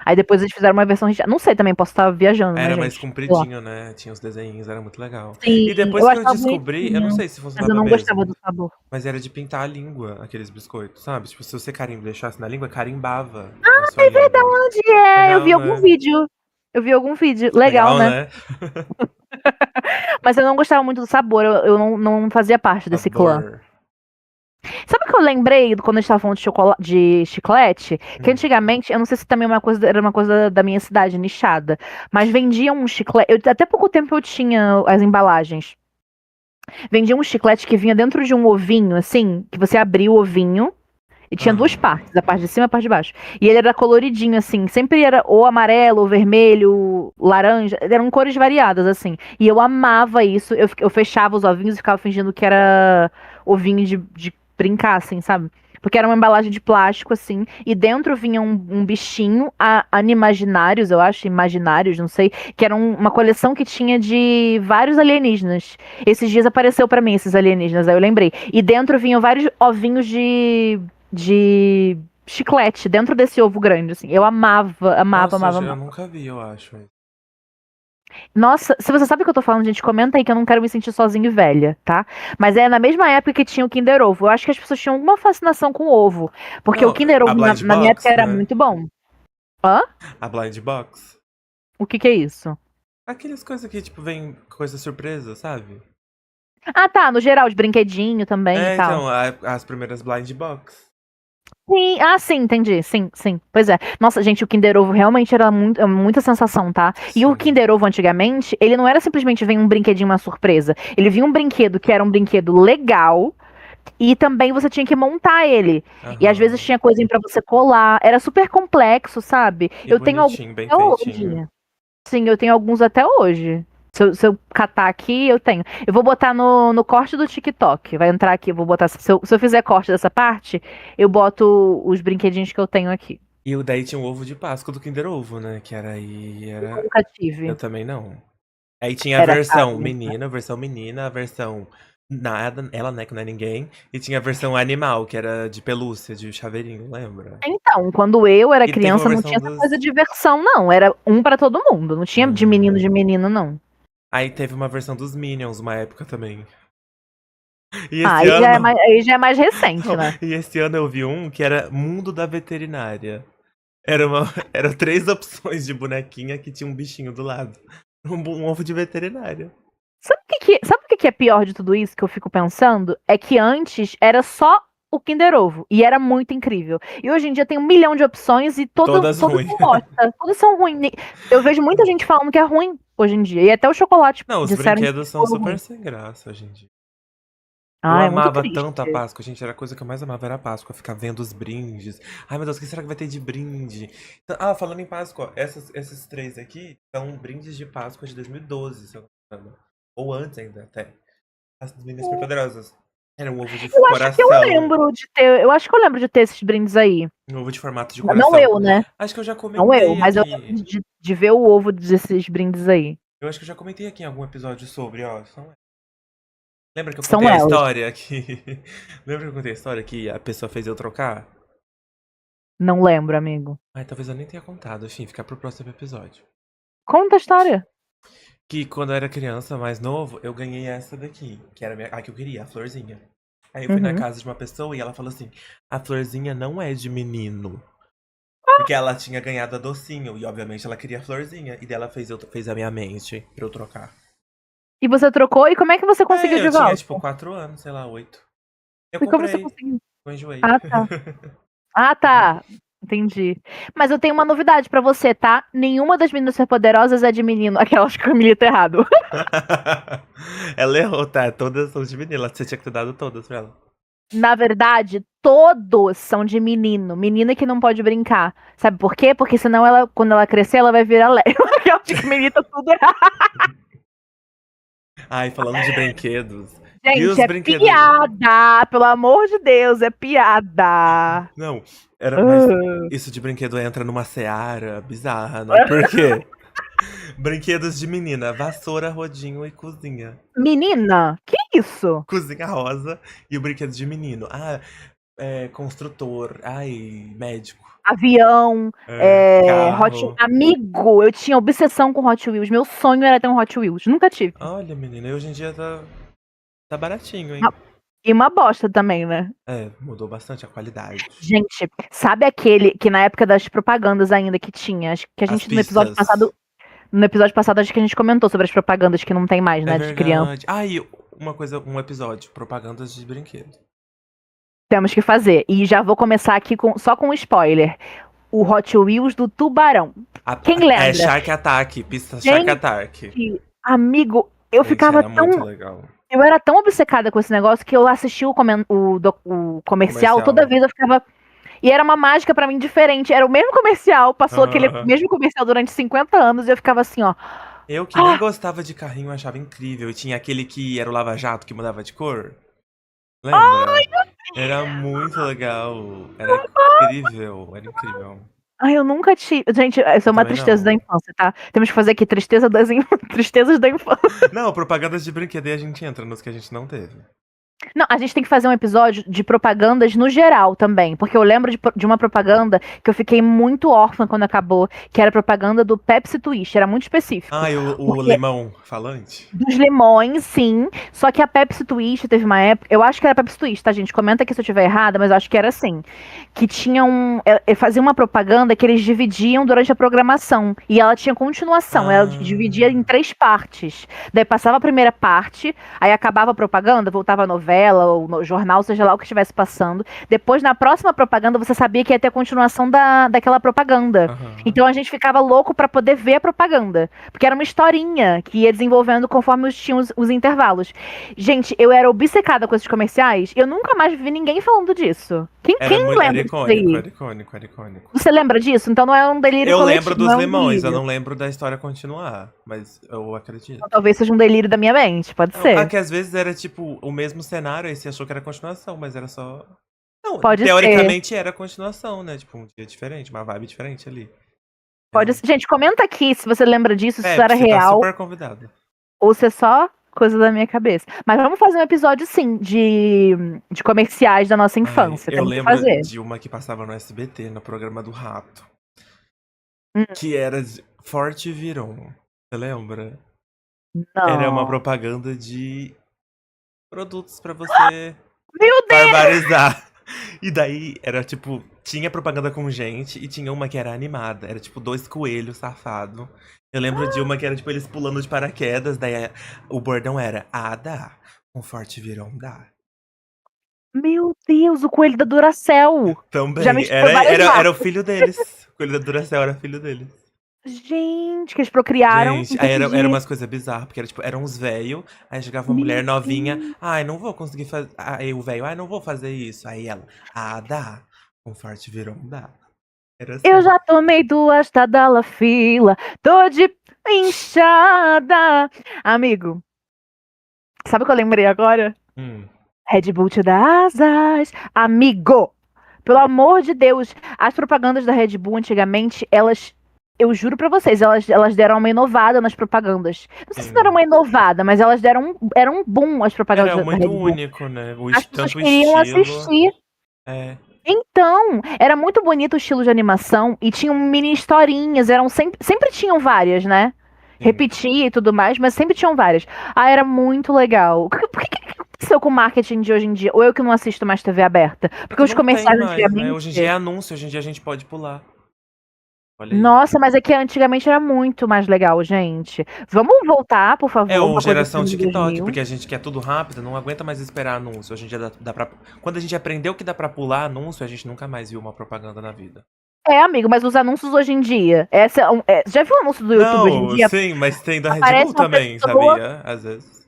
Aí depois eles fizeram uma versão recheada. Não sei também, posso estar viajando, né, Era mais gente? Sei lá. compridinho, né? Tinha os desenhos, era muito legal. Sim, E depois eu que eu achava descobri, eu não bonitinho. sei se Mas eu funcionava não gostava mesmo, do sabor. mas era de pintar a língua, aqueles biscoitos, sabe? Tipo, se você deixasse na língua, carimbava na sua língua. Onde é? Eu Legal, vi algum né? vídeo. Eu vi algum vídeo. Legal, Legal, né? né? Mas eu não gostava muito do sabor, eu não fazia parte desse clã. Sabor. Sabe o que eu lembrei quando a gente tava falando de chiclete? Que antigamente, eu não sei se também era uma coisa da minha cidade, nichada, mas vendiam um chiclete. Até pouco tempo eu tinha as embalagens. Vendia um chiclete que vinha dentro de um ovinho, assim, que você abria o ovinho e tinha duas partes, a parte de cima e a parte de baixo. E ele era coloridinho, assim, sempre era ou amarelo, ou vermelho, laranja, eram cores variadas, assim. E eu amava isso, eu fechava os ovinhos e ficava fingindo que era ovinho de brincar, assim, sabe? Porque era uma embalagem de plástico, assim, e dentro vinha um bichinho, animaginários, eu acho, imaginários, não sei, que era uma coleção que tinha de vários alienígenas. Esses dias apareceu pra mim esses alienígenas, aí eu lembrei. E dentro vinham vários ovinhos de chiclete dentro desse ovo grande, assim. Eu amava, Nossa, eu amava. nunca vi, eu acho. Nossa, se você sabe o que eu tô falando, gente, comenta aí que eu não quero me sentir sozinha e velha, tá? Mas é na mesma época que tinha o Kinder Ovo. Eu acho que as pessoas tinham alguma fascinação com o ovo. Porque o Não, Kinder a Ovo Blind na minha época Box, era né? muito bom. Hã? A Blind Box. O que é isso? Aquelas coisas que, tipo, vem coisa surpresa, sabe? Ah, tá, no geral, de brinquedinho também e É, tal. então, as primeiras Blind Box. Sim, sim, entendi. Sim, sim. Pois é. Nossa, gente, o Kinder Ovo realmente era muita sensação, tá? E o Sim. Kinder Ovo antigamente, ele não era simplesmente vem um brinquedinho, uma surpresa. Ele vinha um brinquedo que era um brinquedo legal e também você tinha que montar ele. E às vezes Aham. tinha coisinha pra você colar. Era super complexo, sabe? E Eu tenho alguns bonitinho, bem até feitinho. hoje. Sim, eu tenho alguns até hoje. Se eu catar aqui, eu tenho. Eu vou botar no corte do TikTok. Vai entrar aqui, eu vou botar. Se eu fizer corte dessa parte, eu boto os brinquedinhos que eu tenho aqui. E o daí tinha o ovo de Páscoa do Kinder Ovo, né? Que era aí. Nunca Eu tive. também não. Aí tinha a Era versão caro, né? menina, a versão menina, a versão nada, ela, né, que não é ninguém. E tinha a versão animal, que era de pelúcia, de chaveirinho, lembra? Então, quando eu era E teve uma criança, não versão tinha essa dos. coisa de versão, não. Era um pra todo mundo. Não tinha de menino, não. Aí teve uma versão dos Minions, uma época também. E Ah, esse ano. aí já é mais recente, Não, né? e esse ano eu vi um que era Mundo da Veterinária. Era uma, eram 3 opções de bonequinha que tinha um bichinho do lado. Um ovo de veterinária. Sabe o que é pior de tudo isso que eu fico pensando? É que antes era só o Kinder Ovo. E era muito incrível. E hoje em dia tem 1 milhão de opções e Todas todas ruins. são bosta. Todas são ruins. Eu vejo muita gente falando que é ruim hoje em dia. E até o chocolate Não, os disseram que brinquedos são ficou super ruim. sem graça, gente. Eu Ah, é muito amava triste. tanto a Páscoa, gente. Era a coisa que eu mais amava, era a Páscoa. Ficar vendo os brindes. Ai, meu Deus, o que será que vai ter de brinde? Ah, falando em Páscoa, esses 3 aqui são brindes de Páscoa de 2012, se eu não me engano. Ou antes ainda, até. As meninas superpoderosas. Era um ovo de Eu acho que eu coração. lembro de ter. Eu acho que eu lembro de ter esses brindes aí. Um ovo de formato de Não coração. eu, né? Acho que eu já Não eu, comentei mas eu aqui. lembro de ver o ovo desses brindes aí. Eu acho que eu já comentei aqui em algum episódio sobre, ó. Lembra que eu São contei a elas. história que. Lembra que eu contei a história que a pessoa fez eu trocar? Não lembro, amigo. Ai, talvez eu nem tenha contado. Enfim, ficar pro próximo episódio. Conta a história. Que quando eu era criança, mais novo, eu ganhei essa daqui. Que era a que eu queria, a florzinha. Aí eu fui na Uhum. casa de uma pessoa e ela falou assim: a florzinha não é de menino. Porque ela tinha ganhado a docinho. E obviamente ela queria a florzinha. E dela fez a minha mente pra eu trocar. E você trocou? E como é que você conseguiu de Eu tinha volta? tipo 4 anos, sei lá, 8. Eu E como você comprei, conseguiu? eu enjoei. Ah, tá. Ah, tá. Entendi. Mas eu tenho uma novidade pra você, tá? Nenhuma das meninas superpoderosas é de menino. Aquelas que eu milito errado. Ela errou, tá? Todas são de menina. Você tinha que ter dado todas pra ela. Na verdade, todos são de menino. Menina que não pode brincar. Sabe por quê? Porque senão ela, quando ela crescer, ela vai virar Léo. Aquela que milita tudo errado. Ai, falando de brinquedos. E os Gente, é brinquedos. piada. Pelo amor de Deus, é piada. Não, mas isso de brinquedo entra numa seara bizarra, né? Por quê? Brinquedos de menina, vassoura, rodinho e cozinha. Menina? Que isso? Cozinha rosa e o brinquedo de menino. Ah, construtor. Ai, médico. Avião, Carro. Amigo, eu tinha obsessão com Hot Wheels. Meu sonho era ter um Hot Wheels. Nunca tive. Olha, menina, e hoje em dia tá baratinho, hein? E uma bosta também, né? Mudou bastante a qualidade. Gente, sabe aquele que na época das propagandas ainda que tinha? Acho que a As gente no episódio pistas. passado. No episódio passado, acho que a gente comentou sobre as propagandas que não tem mais, É né? De criança. verdade. Ah, e um episódio, propagandas de brinquedo. Temos que fazer. E já vou começar aqui só com um spoiler. O Hot Wheels do Tubarão. Quem lembra? É Shark Attack, pista Gente, Shark Attack. Amigo, eu Gente, ficava era tão. muito legal. Eu era tão obcecada com esse negócio que eu assistia o comercial, toda vez eu ficava. E era uma mágica pra mim diferente. Era o mesmo comercial, passou aquele mesmo comercial durante 50 anos e eu ficava assim, ó. Eu que nem gostava de carrinho, achava incrível. E tinha aquele que era o Lava Jato que mudava de cor. Lembra? Era muito legal. Era incrível. Era incrível. Ai, eu nunca tive. Gente, isso é uma também tristeza não. da infância, tá? Temos que fazer aqui tristezas da infância. Não, propagandas de brinquedo e a gente entra nos que a gente não teve. Não, a gente tem que fazer um episódio de propagandas no geral também, porque eu lembro de uma propaganda que eu fiquei muito órfã quando acabou, que era a propaganda do Pepsi Twist, era muito específico. Ah, e o limão falante? Dos limões, sim, só que a Pepsi Twist teve uma época, eu acho que era a Pepsi Twist, tá, gente? Comenta aqui se eu estiver errada, mas eu acho que era assim, que tinha fazia uma propaganda que eles dividiam durante a programação, e ela tinha continuação, ela dividia em 3 partes, daí passava a primeira parte, aí acabava a propaganda, voltava a novela, ou no jornal, seja lá o que estivesse passando. Depois, na próxima propaganda, você sabia que ia ter a continuação daquela propaganda. Então a gente ficava louco pra poder ver a propaganda. Porque era uma historinha que ia desenvolvendo conforme tinham os intervalos. Gente, eu era obcecada com esses comerciais. Eu nunca mais vi ninguém falando disso. Quem lembra disso aí? Era icônico. Você lembra disso? Então não é um delírio Eu coletivo, lembro dos não é um limões, eu delírio. não lembro da história continuar. Mas eu acredito. Então, talvez seja um delírio da minha mente, pode ser. Ah, que às vezes era tipo o mesmo cenário, aí você achou que era continuação, mas era só. Não, Pode teoricamente era continuação, né? Tipo, um dia diferente, uma vibe diferente ali. Pode ser. Gente, comenta aqui se você lembra disso, se isso era você real. Tá super convidado. Ou se é só coisa da minha cabeça. Mas vamos fazer um episódio, sim, de comerciais da nossa infância. Eu Temos que lembro fazer. de uma que passava no SBT, no programa do Rato. Hum. Que era de Forte Viron. Você lembra? Não. Era uma propaganda de produtos pra você Meu Deus! barbarizar. E daí era tipo, tinha propaganda com gente e tinha uma que era animada. Era tipo 2 coelhos safados. Eu lembro de uma que era tipo eles pulando de paraquedas, daí o bordão era: ah, dá. Com Forte Virão dá. Meu Deus, o coelho da Duracell. Também. Já misturou várias Era o marcas. filho deles. O coelho da Duracell era filho deles. Gente, que eles procriaram. Gente, aí era umas coisas bizarras, porque era tipo, eram uns velhos, aí chegava uma mulher novinha, ai, não vou conseguir fazer. Aí o velho, ai, não vou fazer isso. Aí ela, ah, dá. Com Forte Virão dá. Era assim. Eu já tomei 2 Tadalafila, tô de inchada. Amigo, sabe o que eu lembrei agora? Red Bull te dá asas. Amigo, pelo amor de Deus, as propagandas da Red Bull antigamente, eu juro pra vocês, elas deram uma inovada nas propagandas. Não sei se deram uma inovada, mas elas eram um boom as propagandas Era da Red muito Bull. único, né? As pessoas queriam assistir. É. Então, era muito bonito o estilo de animação e tinham mini historinhas, sempre tinham várias, né? Repetia e tudo mais, mas sempre tinham várias. Ah, era muito legal. Por que aconteceu com o marketing de hoje em dia? Ou eu que não assisto mais TV aberta? Porque os comerciais mais, antigamente. né? Hoje em dia é anúncio, hoje em dia a gente pode pular. Olha aí. Nossa, mas é que antigamente era muito mais legal, gente. Vamos voltar, por favor. Ou uma coisa geração assim de TikTok, 2000. porque a gente quer tudo rápido, não aguenta mais esperar anúncio. Hoje em dia dá pra. Quando a gente aprendeu que dá pra pular anúncio, a gente nunca mais viu uma propaganda na vida. É, amigo, mas os anúncios hoje em dia. Já viu o anúncio do YouTube hoje em dia? Sim, mas tem da Red Aparece Bull uma também, pessoa- sabia? Às vezes.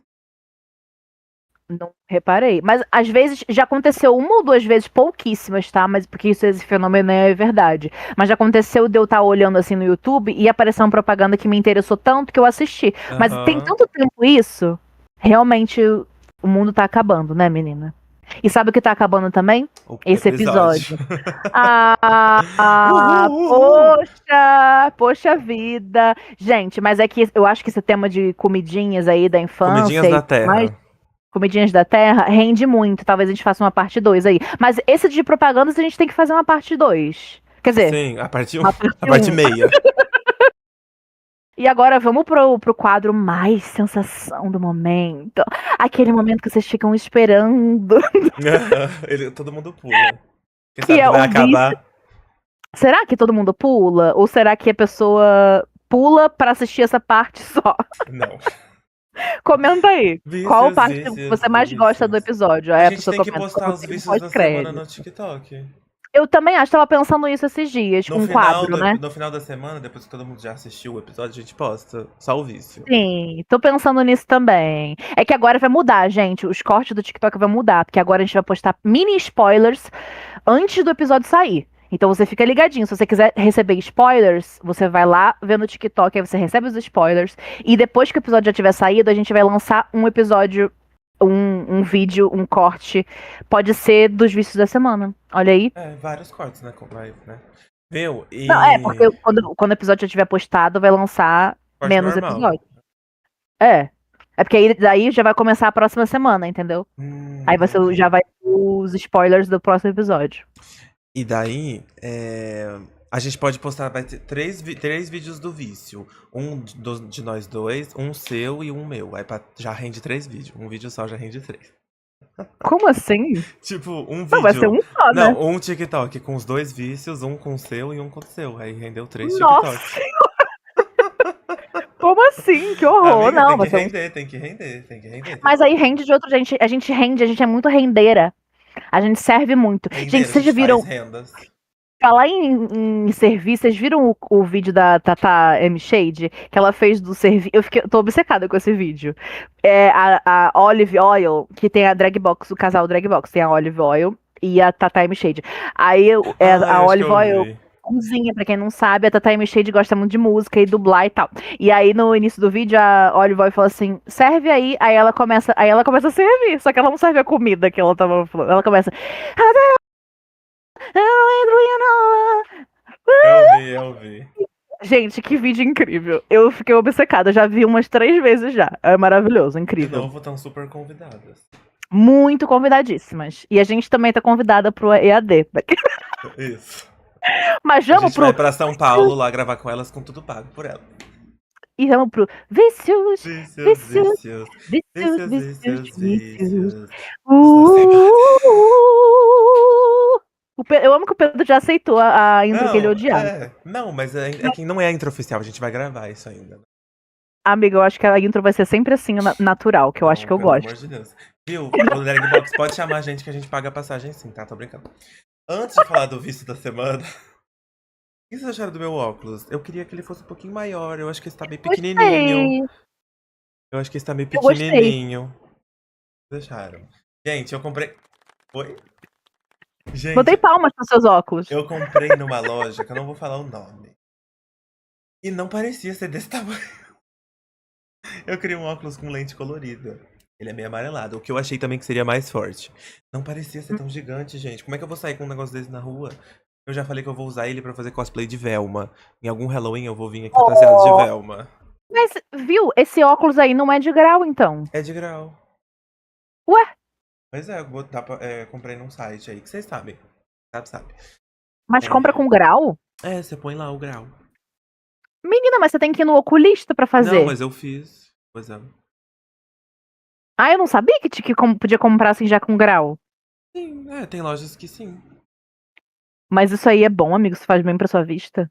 Não reparei. Mas às vezes já aconteceu 1 ou 2 vezes, pouquíssimas, tá? Mas porque esse fenômeno é verdade. Mas já aconteceu de eu estar olhando assim no YouTube e aparecer uma propaganda que me interessou tanto que eu assisti. Mas tem tanto tempo isso, realmente o mundo tá acabando, né, menina? E sabe o que tá acabando também? Esse episódio. Poxa vida. Gente, mas é que eu acho que esse tema de comidinhas aí da infância. Comidinhas da Terra. Comidinhas da Terra rende muito. Talvez a gente faça uma parte 2 aí. Mas esse de propagandas a gente tem que fazer uma parte 2. Quer dizer. Sim, a parte uma parte 1. meia. E agora vamos pro quadro mais sensação do momento. Aquele momento que vocês ficam esperando. Todo mundo pula. Quem Que sabe é vai o acabar. Será que todo mundo pula? Ou será que a pessoa pula pra assistir essa parte só. Não. Comenta aí. Qual parte você mais gosta do vícios. episódio? A Aí gente tem que postar os vícios da semana pós-crédito. no TikTok. Eu também acho, tava pensando nisso esses dias, No um final, quadro, né? no final da semana, depois que todo mundo já assistiu o episódio, a gente posta só o vício. Sim, tô pensando nisso também. É que agora vai mudar, gente. Os cortes do TikTok vão mudar, porque agora a gente vai postar mini spoilers antes do episódio sair. Então você fica ligadinho. Se você quiser receber spoilers, você vai lá ver no TikTok, aí você recebe os spoilers. E depois que o episódio já tiver saído, a gente vai lançar um episódio, um vídeo, um corte. Pode ser dos vícios da semana. Olha aí. É, vários cortes, né? Né? Viu? E... Não, porque quando o episódio já tiver postado, vai lançar corte menos normal. episódios. É. É porque aí daí já vai começar a próxima semana, entendeu? Aí você entendi. já vai ter os spoilers do próximo episódio. E daí, a gente pode postar, vai ter três vídeos do vício. Um de nós dois, um seu e um meu. Aí já rende 3 vídeos. Um vídeo só já rende 3. Como assim? Tipo, um vídeo. Não, vai ser um só, né? Não, um TikTok com os 2 vícios, um com o seu e um com o seu. Aí rendeu 3 Nossa! TikToks. Como assim? Que horror! Amiga, Não, tem vai que ser render, tem que render, tem que render. Mas aí rende de outro, gente. A gente rende, a gente é muito rendeira. A gente serve muito. Render, Gente, a vocês já gente viram. faz rendas. Falar em serviço, vocês viram o vídeo da Tata M. Shade? Que ela fez do serviço. Eu tô obcecada com esse vídeo. É a Olive Oil, que tem a drag box, o casal drag box, tem a Olive Oil e a Tata M. Shade. Aí eu a acho que Olive eu Oil vi. cozinha, pra quem não sabe, a Tata M. Shade gosta muito de música e dublar e tal. E aí no início do vídeo a Olive Oil fala assim: serve aí ela começa a servir, só que ela não serve a comida que ela tava falando. Ela começa. Eu vi. Gente, que vídeo incrível. Eu fiquei obcecada, já vi umas 3 vezes já. É maravilhoso, De incrível. novo, estão super convidadas. Muito convidadíssimas. E a gente também tá convidada pro EAD. Isso. Mas A vamos gente pro. vai pra São Paulo lá gravar com elas com tudo pago por ela. E vamos pro Vícios. Vícios, Vícios. vícios. Vícios, Vícios, vícios, vícios, vícios. vícios. Eu amo que o Pedro já aceitou a intro que ele odiava. Não, mas é que não é a intro oficial, a gente vai gravar isso ainda. Amiga, eu acho que a intro vai ser sempre assim, natural, que eu acho que eu Pelo gosto. amor de Deus. Viu? O Dragbox pode chamar a gente que a gente paga a passagem sim, tá? Tô brincando. Antes de falar do vício da semana, o que vocês acharam do meu óculos? Eu queria que ele fosse um pouquinho maior, eu acho que esse tá meio pequenininho. Gostei. Eu acho que esse tá meio Eu gostei. pequenininho. O que vocês acharam? Gente, eu comprei... Oi? Gente, Botei palmas pros seus óculos. eu comprei numa loja, que eu não vou falar o nome. E não parecia ser desse tamanho. Eu queria um óculos com lente colorida. Ele é meio amarelado, o que eu achei também que seria mais forte. Não parecia ser tão gigante, gente. Como é que eu vou sair com um negócio desse na rua? Eu já falei que eu vou usar ele pra fazer cosplay de Velma. Em algum Halloween eu vou vir aqui fantasiado de Velma. Mas, viu, esse óculos aí não é de grau, então. É de grau. Ué? Pois é, comprei num site aí, que vocês sabem. Sabe. Mas compra com grau? É, você põe lá o grau. Menina, mas você tem que ir no oculista pra fazer. Não, mas eu fiz. Pois é. Ah, eu não sabia que podia comprar assim já com grau. Sim, tem lojas que sim. Mas isso aí é bom, amigo? Isso faz bem pra sua vista?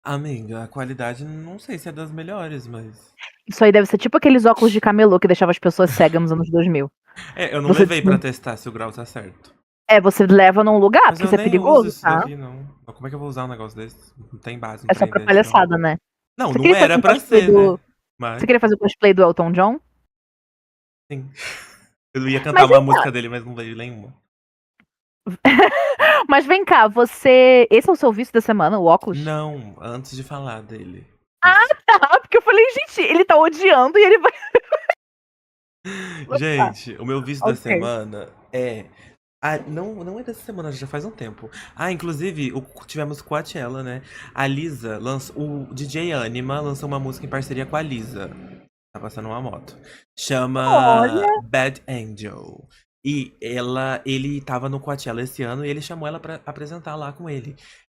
Amiga, a qualidade não sei se é das melhores, mas... Isso aí deve ser tipo aqueles óculos de camelô que deixava as pessoas cegas nos anos 2000. Eu não Você levei pra não- testar se o grau tá certo. Você leva num lugar, Mas porque eu isso é nem perigoso, uso isso tá? daqui, não. Como é que eu vou usar um negócio desse? Não tem base, É só pra palhaçada, né? Não, Você não queria fazer era um pra cosplay ser, do- né? Mas, Você queria fazer o cosplay do Elton John? sim. Eu ia cantar Mas uma música dele, mas não veio nenhuma. Mas vem cá, você. Esse é o seu vício da semana, o óculos? Não, antes de falar dele. Tá, porque eu falei, gente, ele tá odiando e ele vai. Gente, o meu vício da Ok. semana é... não é dessa semana, já faz um tempo. Inclusive, tivemos Coachella, né? A Lisa o DJ Anima lançou uma música em parceria com a Lisa. Tá passando uma moto. Chama Olha. Bad Angel. E ele tava no Coachella esse ano e ele chamou ela pra apresentar lá com ele.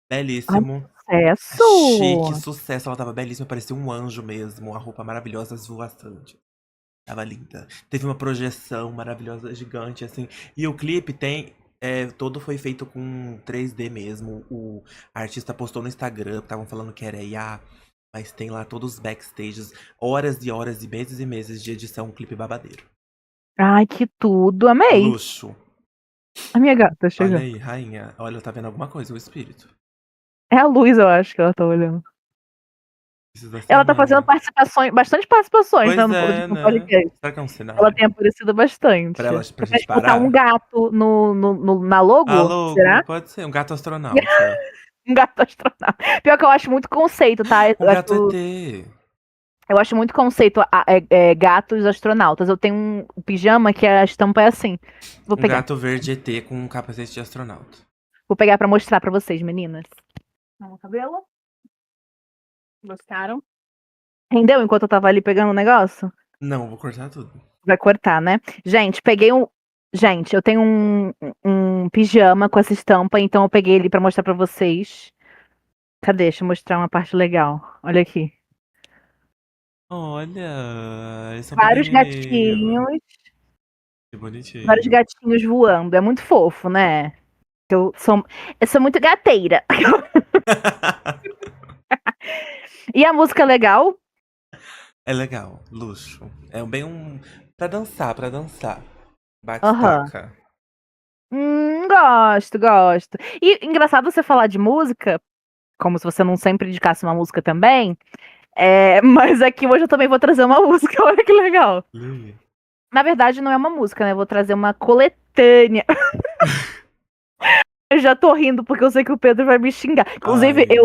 Belíssimo. Sucesso! Chique, sucesso. Ela tava belíssima, parecia um anjo mesmo. A roupa maravilhosa, azul bastante. Tava linda. Teve uma projeção maravilhosa, gigante, assim. E o clipe todo foi feito com 3D mesmo. A artista postou no Instagram, estavam falando que era IA. Mas tem lá todos os backstages, horas e horas e meses de edição, um clipe babadeiro. Ai, que tudo. Amei. Luxo. A minha gata chegou. Olha aí, rainha. Olha, tá vendo alguma coisa, o espírito. É a luz, eu acho que ela tá olhando. Precisa ser Ela tá fazendo minha. participações, bastante participações, Pois né, no é, no né? podcast. Será que é um sinal? Ela tem aparecido bastante. Pra Pra gente botar parar? um gato na logo, Alô, será? pode ser. Um gato astronauta. Um gato astronauta. Pior que eu acho muito conceito, tá? Um gato ET. Eu acho muito conceito gatos astronautas. Eu tenho um pijama que a estampa é assim. Vou Um pegar. gato verde ET com um capacete de astronauta. Vou pegar pra mostrar pra vocês, meninas. O cabelo. Gostaram? Rendeu enquanto eu tava ali pegando o negócio? Não, vou cortar tudo. Vai cortar, né? Gente, peguei um. Gente, eu tenho um pijama com essa estampa, então eu peguei ele pra mostrar pra vocês. Cadê? Deixa eu mostrar uma parte legal. Olha aqui. Olha, eles são Vários pequenininhos. gatinhos. Que bonitinho. Vários gatinhos voando. É muito fofo, né? Eu sou muito gateira. E a música é legal? É legal, luxo. É bem um. Pra dançar, pra dançar. Aham. Bate-taca. Gosto, gosto. E engraçado você falar de música, como se você não sempre indicasse uma música também. Mas aqui hoje eu também vou trazer uma música, olha que legal. Lê. Na verdade, não é uma música, né? Eu vou trazer uma coletânea. Eu já tô rindo porque eu sei que o Pedro vai me xingar. Inclusive, Ai.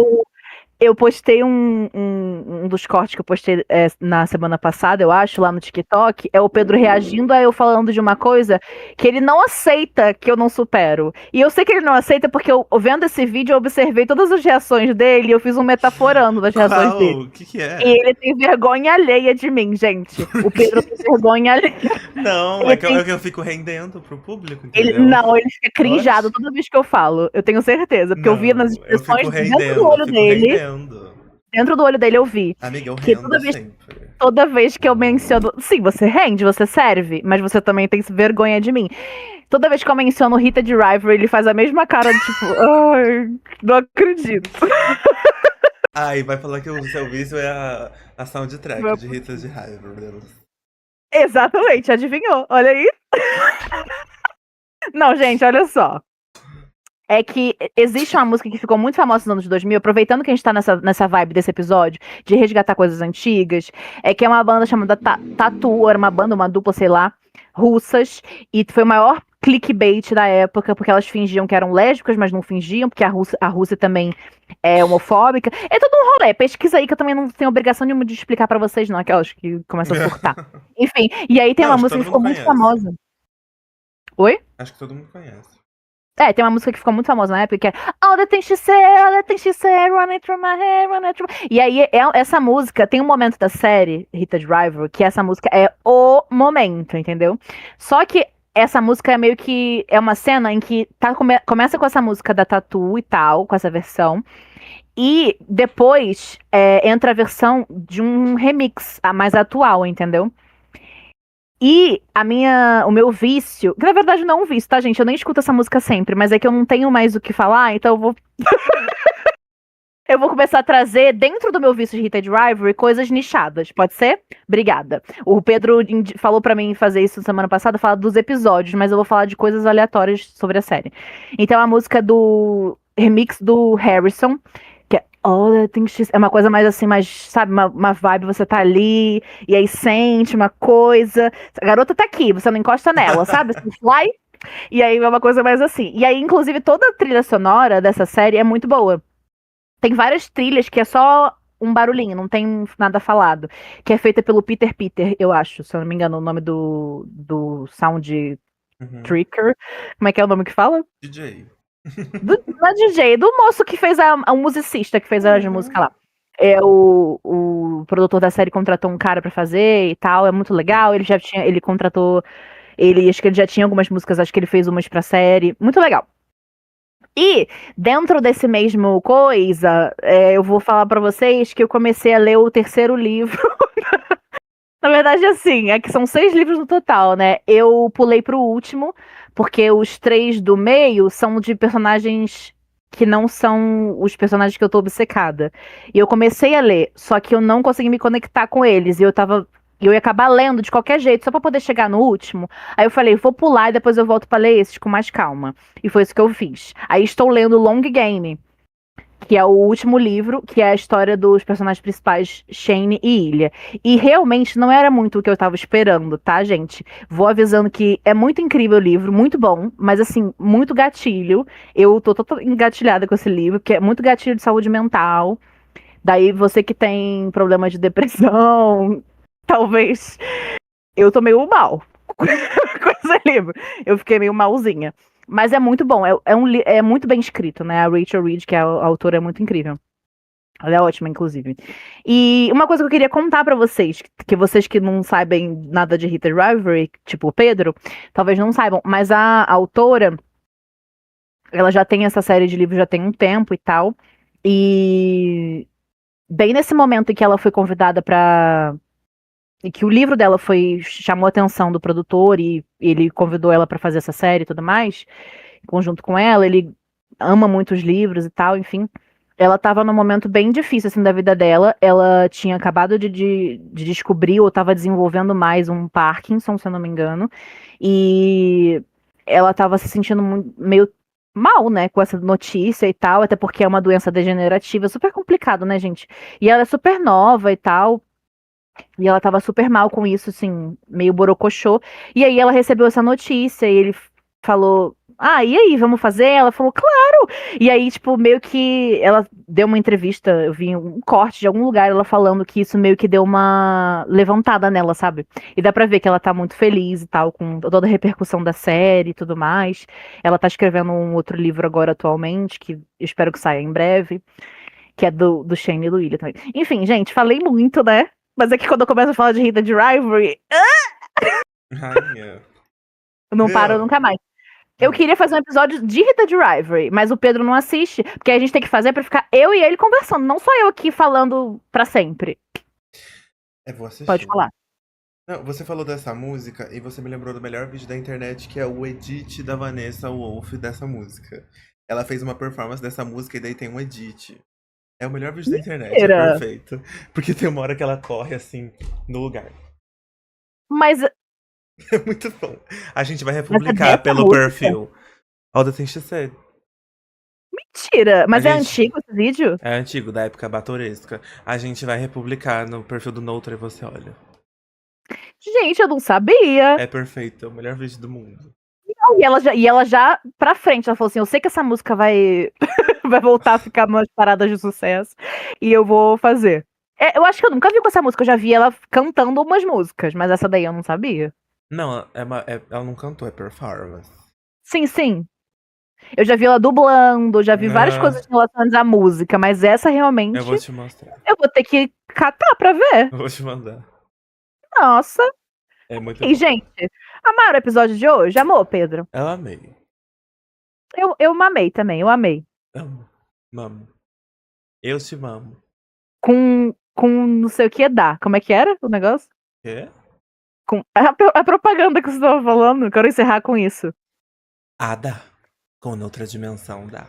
eu postei um dos cortes que eu postei na semana passada, eu acho, lá no TikTok, é o Pedro reagindo a eu falando de uma coisa que ele não aceita que eu não supero. E eu sei que ele não aceita porque eu vendo esse vídeo, eu observei todas as reações dele e eu fiz um metaforando das reações Qual? dele. O que é? E ele tem vergonha alheia de mim, gente. O Pedro tem vergonha alheia. Não, Ele é que, tem- é que eu fico rendendo pro público, Ele, entendeu? não, ele fica crinjado Oxe. toda vez que eu falo. Eu tenho certeza. Porque eu vi nas Não, eu fico expressões dentro do rendendo, olho fico dele. rendendo. Dentro do olho dele eu vi. Amiga, eu Que rendo sempre. toda vez que eu menciono. Sim, você rende, você serve, mas você também tem vergonha de mim. Toda vez que eu menciono Rita de Rivalry, ele faz a mesma cara de tipo, ai, não acredito. Ai, vai falar que o seu vício é a soundtrack Meu- de Rita de Raiva. Exatamente, adivinhou. Olha aí. Não, gente, olha só. É que existe uma música que ficou muito famosa nos anos 2000, aproveitando que a gente tá nessa vibe desse episódio, de resgatar coisas antigas, que é uma banda chamada Tatu, era uma banda, uma dupla, sei lá, russas, e foi o maior clickbait da época, porque elas fingiam que eram lésbicas, mas não fingiam, porque a Rússia também é homofóbica. É todo um rolê, pesquisa aí que eu também não tenho obrigação nenhuma de explicar pra vocês, não, aquelas que começam a surtar. Enfim, e aí tem Não, uma acho que música todo que ficou mundo muito conhece. famosa. Oi? Acho que todo mundo conhece. Tem uma música que ficou muito famosa na época, que é All the things she said, all the things she said, running through my head, running through... E aí, essa música, tem um momento da série, Rita de Rivalry, que essa música é o momento, entendeu? Só que essa música é meio que, é uma cena em que começa com essa música da Tatu e tal, com essa versão, e depois entra a versão de um remix, a mais atual, entendeu? E o meu vício, que na verdade não é um vício, tá, gente? Eu nem escuto essa música sempre, mas é que eu não tenho mais o que falar, então eu vou. Eu vou começar a trazer dentro do meu vício de Rita de Rivalry coisas nichadas, pode ser? Obrigada. O Pedro falou pra mim fazer isso semana passada, falar dos episódios, mas eu vou falar de coisas aleatórias sobre a série. Então a música do remix do Harrison, que é All the Things She... É uma coisa mais assim, mais, sabe, uma vibe, você tá ali, e aí sente uma coisa. A garota tá aqui, você não encosta nela, sabe? Você fly, e aí é uma coisa mais assim. E aí, inclusive, toda a trilha sonora dessa série é muito boa. Tem várias trilhas que é só um barulhinho, não tem nada falado. Que é feita pelo Peter, eu acho, se eu não me engano, o nome do Sound Uhum. Tricker. Como é que é o nome que fala? DJ. Não é DJ, do moço que fez o musicista que fez a música lá. O produtor da série contratou um cara pra fazer e tal, é muito legal. Ele contratou, acho que ele já tinha algumas músicas, acho que ele fez umas pra série, muito legal. E dentro desse mesmo coisa, eu vou falar pra vocês que eu comecei a ler o terceiro livro. Na verdade, assim, é que são 6 livros no total, né? Eu pulei pro último, porque os 3 do meio são de personagens que não são os personagens que eu tô obcecada. E eu comecei a ler, só que eu não consegui me conectar com eles. E eu ia acabar lendo de qualquer jeito, só pra poder chegar no último. Aí eu falei, vou pular e depois eu volto pra ler esses com mais calma. E foi isso que eu fiz. Aí estou lendo Long Game, que é o último livro, que é a história dos personagens principais, Shane e Ilha. E realmente não era muito o que eu tava esperando, tá, gente? Vou avisando que é muito incrível o livro, muito bom, mas assim, muito gatilho. Eu tô totalmente engatilhada com esse livro, que é muito gatilho de saúde mental. Daí você que tem problema de depressão, talvez. Eu tô meio mal com esse livro. Eu fiquei meio malzinha. Mas é muito bom, é muito bem escrito, né? A Rachel Reed, que é a autora, é muito incrível. Ela é ótima, inclusive. E uma coisa que eu queria contar pra vocês, que vocês que não sabem nada de Rita Rivalry, tipo o Pedro, talvez não saibam, mas a autora, ela já tem essa série de livros já tem um tempo e tal. E bem nesse momento em que ela foi convidada pra. E que o livro dela chamou a atenção do produtor e ele convidou ela pra fazer essa série e tudo mais, em conjunto com ela, ele ama muito os livros e tal, enfim. Ela estava num momento bem difícil assim da vida dela. Ela tinha acabado de descobrir ou estava desenvolvendo mais um Parkinson, se eu não me engano, e ela estava se sentindo meio mal, né, com essa notícia e tal, até porque é uma doença degenerativa, super complicado, né, gente? E ela é super nova e tal. E ela tava super mal com isso, assim, meio borocochô. E aí ela recebeu essa notícia e ele falou: Ah, e aí, vamos fazer? Ela falou, claro! E aí, tipo, meio que ela deu uma entrevista, eu vi um corte de algum lugar, ela falando que isso meio que deu uma levantada nela, sabe? E dá pra ver que ela tá muito feliz e tal, com toda a repercussão da série e tudo mais. Ela tá escrevendo um outro livro agora atualmente, que eu espero que saia em breve, que é do Shane e do William também. Enfim, gente, falei muito, né? Mas é que quando eu começo a falar de Rita de Rivalry, Rainha. eu não paro Meu. nunca mais. Eu queria fazer um episódio de Rita de Rivalry, mas o Pedro não assiste, porque a gente tem que fazer pra ficar eu e ele conversando, não só eu aqui falando pra sempre. Vou Pode assistir. falar. Não, você falou dessa música e você me lembrou do melhor vídeo da internet, que é o edit da Vanessa Wolff dessa música. Ela fez uma performance dessa música e daí tem um edit. É o melhor vídeo da internet, é Mentira. perfeito. Porque tem uma hora que ela corre assim, no lugar. Mas É muito bom. A gente vai é republicar dessa pelo música? perfil. All the Things She Said. Mentira. A Mas é gente... antigo esse vídeo? É antigo, da época batoresca. A gente vai republicar no perfil do Noutra e você olha. Gente, eu não sabia. É perfeito, é o melhor vídeo do mundo. Não, e ela já pra frente, ela falou assim: eu sei que essa música vai, vai voltar a ficar umas paradas de sucesso e eu vou fazer. Eu acho que eu nunca vi com essa música, eu já vi ela cantando umas músicas, mas essa daí eu não sabia. Não, ela não cantou, é performance. Sim, sim. Eu já vi ela dublando, já vi várias Ah, coisas relacionadas à música, mas essa eu realmente vou te mostrar. eu vou ter que catar pra ver. Eu vou te mandar. Nossa. É muito E, bom. gente, amaram o episódio de hoje? Amou, Pedro? Eu amei. Eu amei também, eu amei. Amo. Mamo. Eu te mamo. Com não sei o que dá. Como é que era o negócio? Quê? Com a propaganda que você estava falando. Quero encerrar com isso. Ada. Com outra dimensão dá.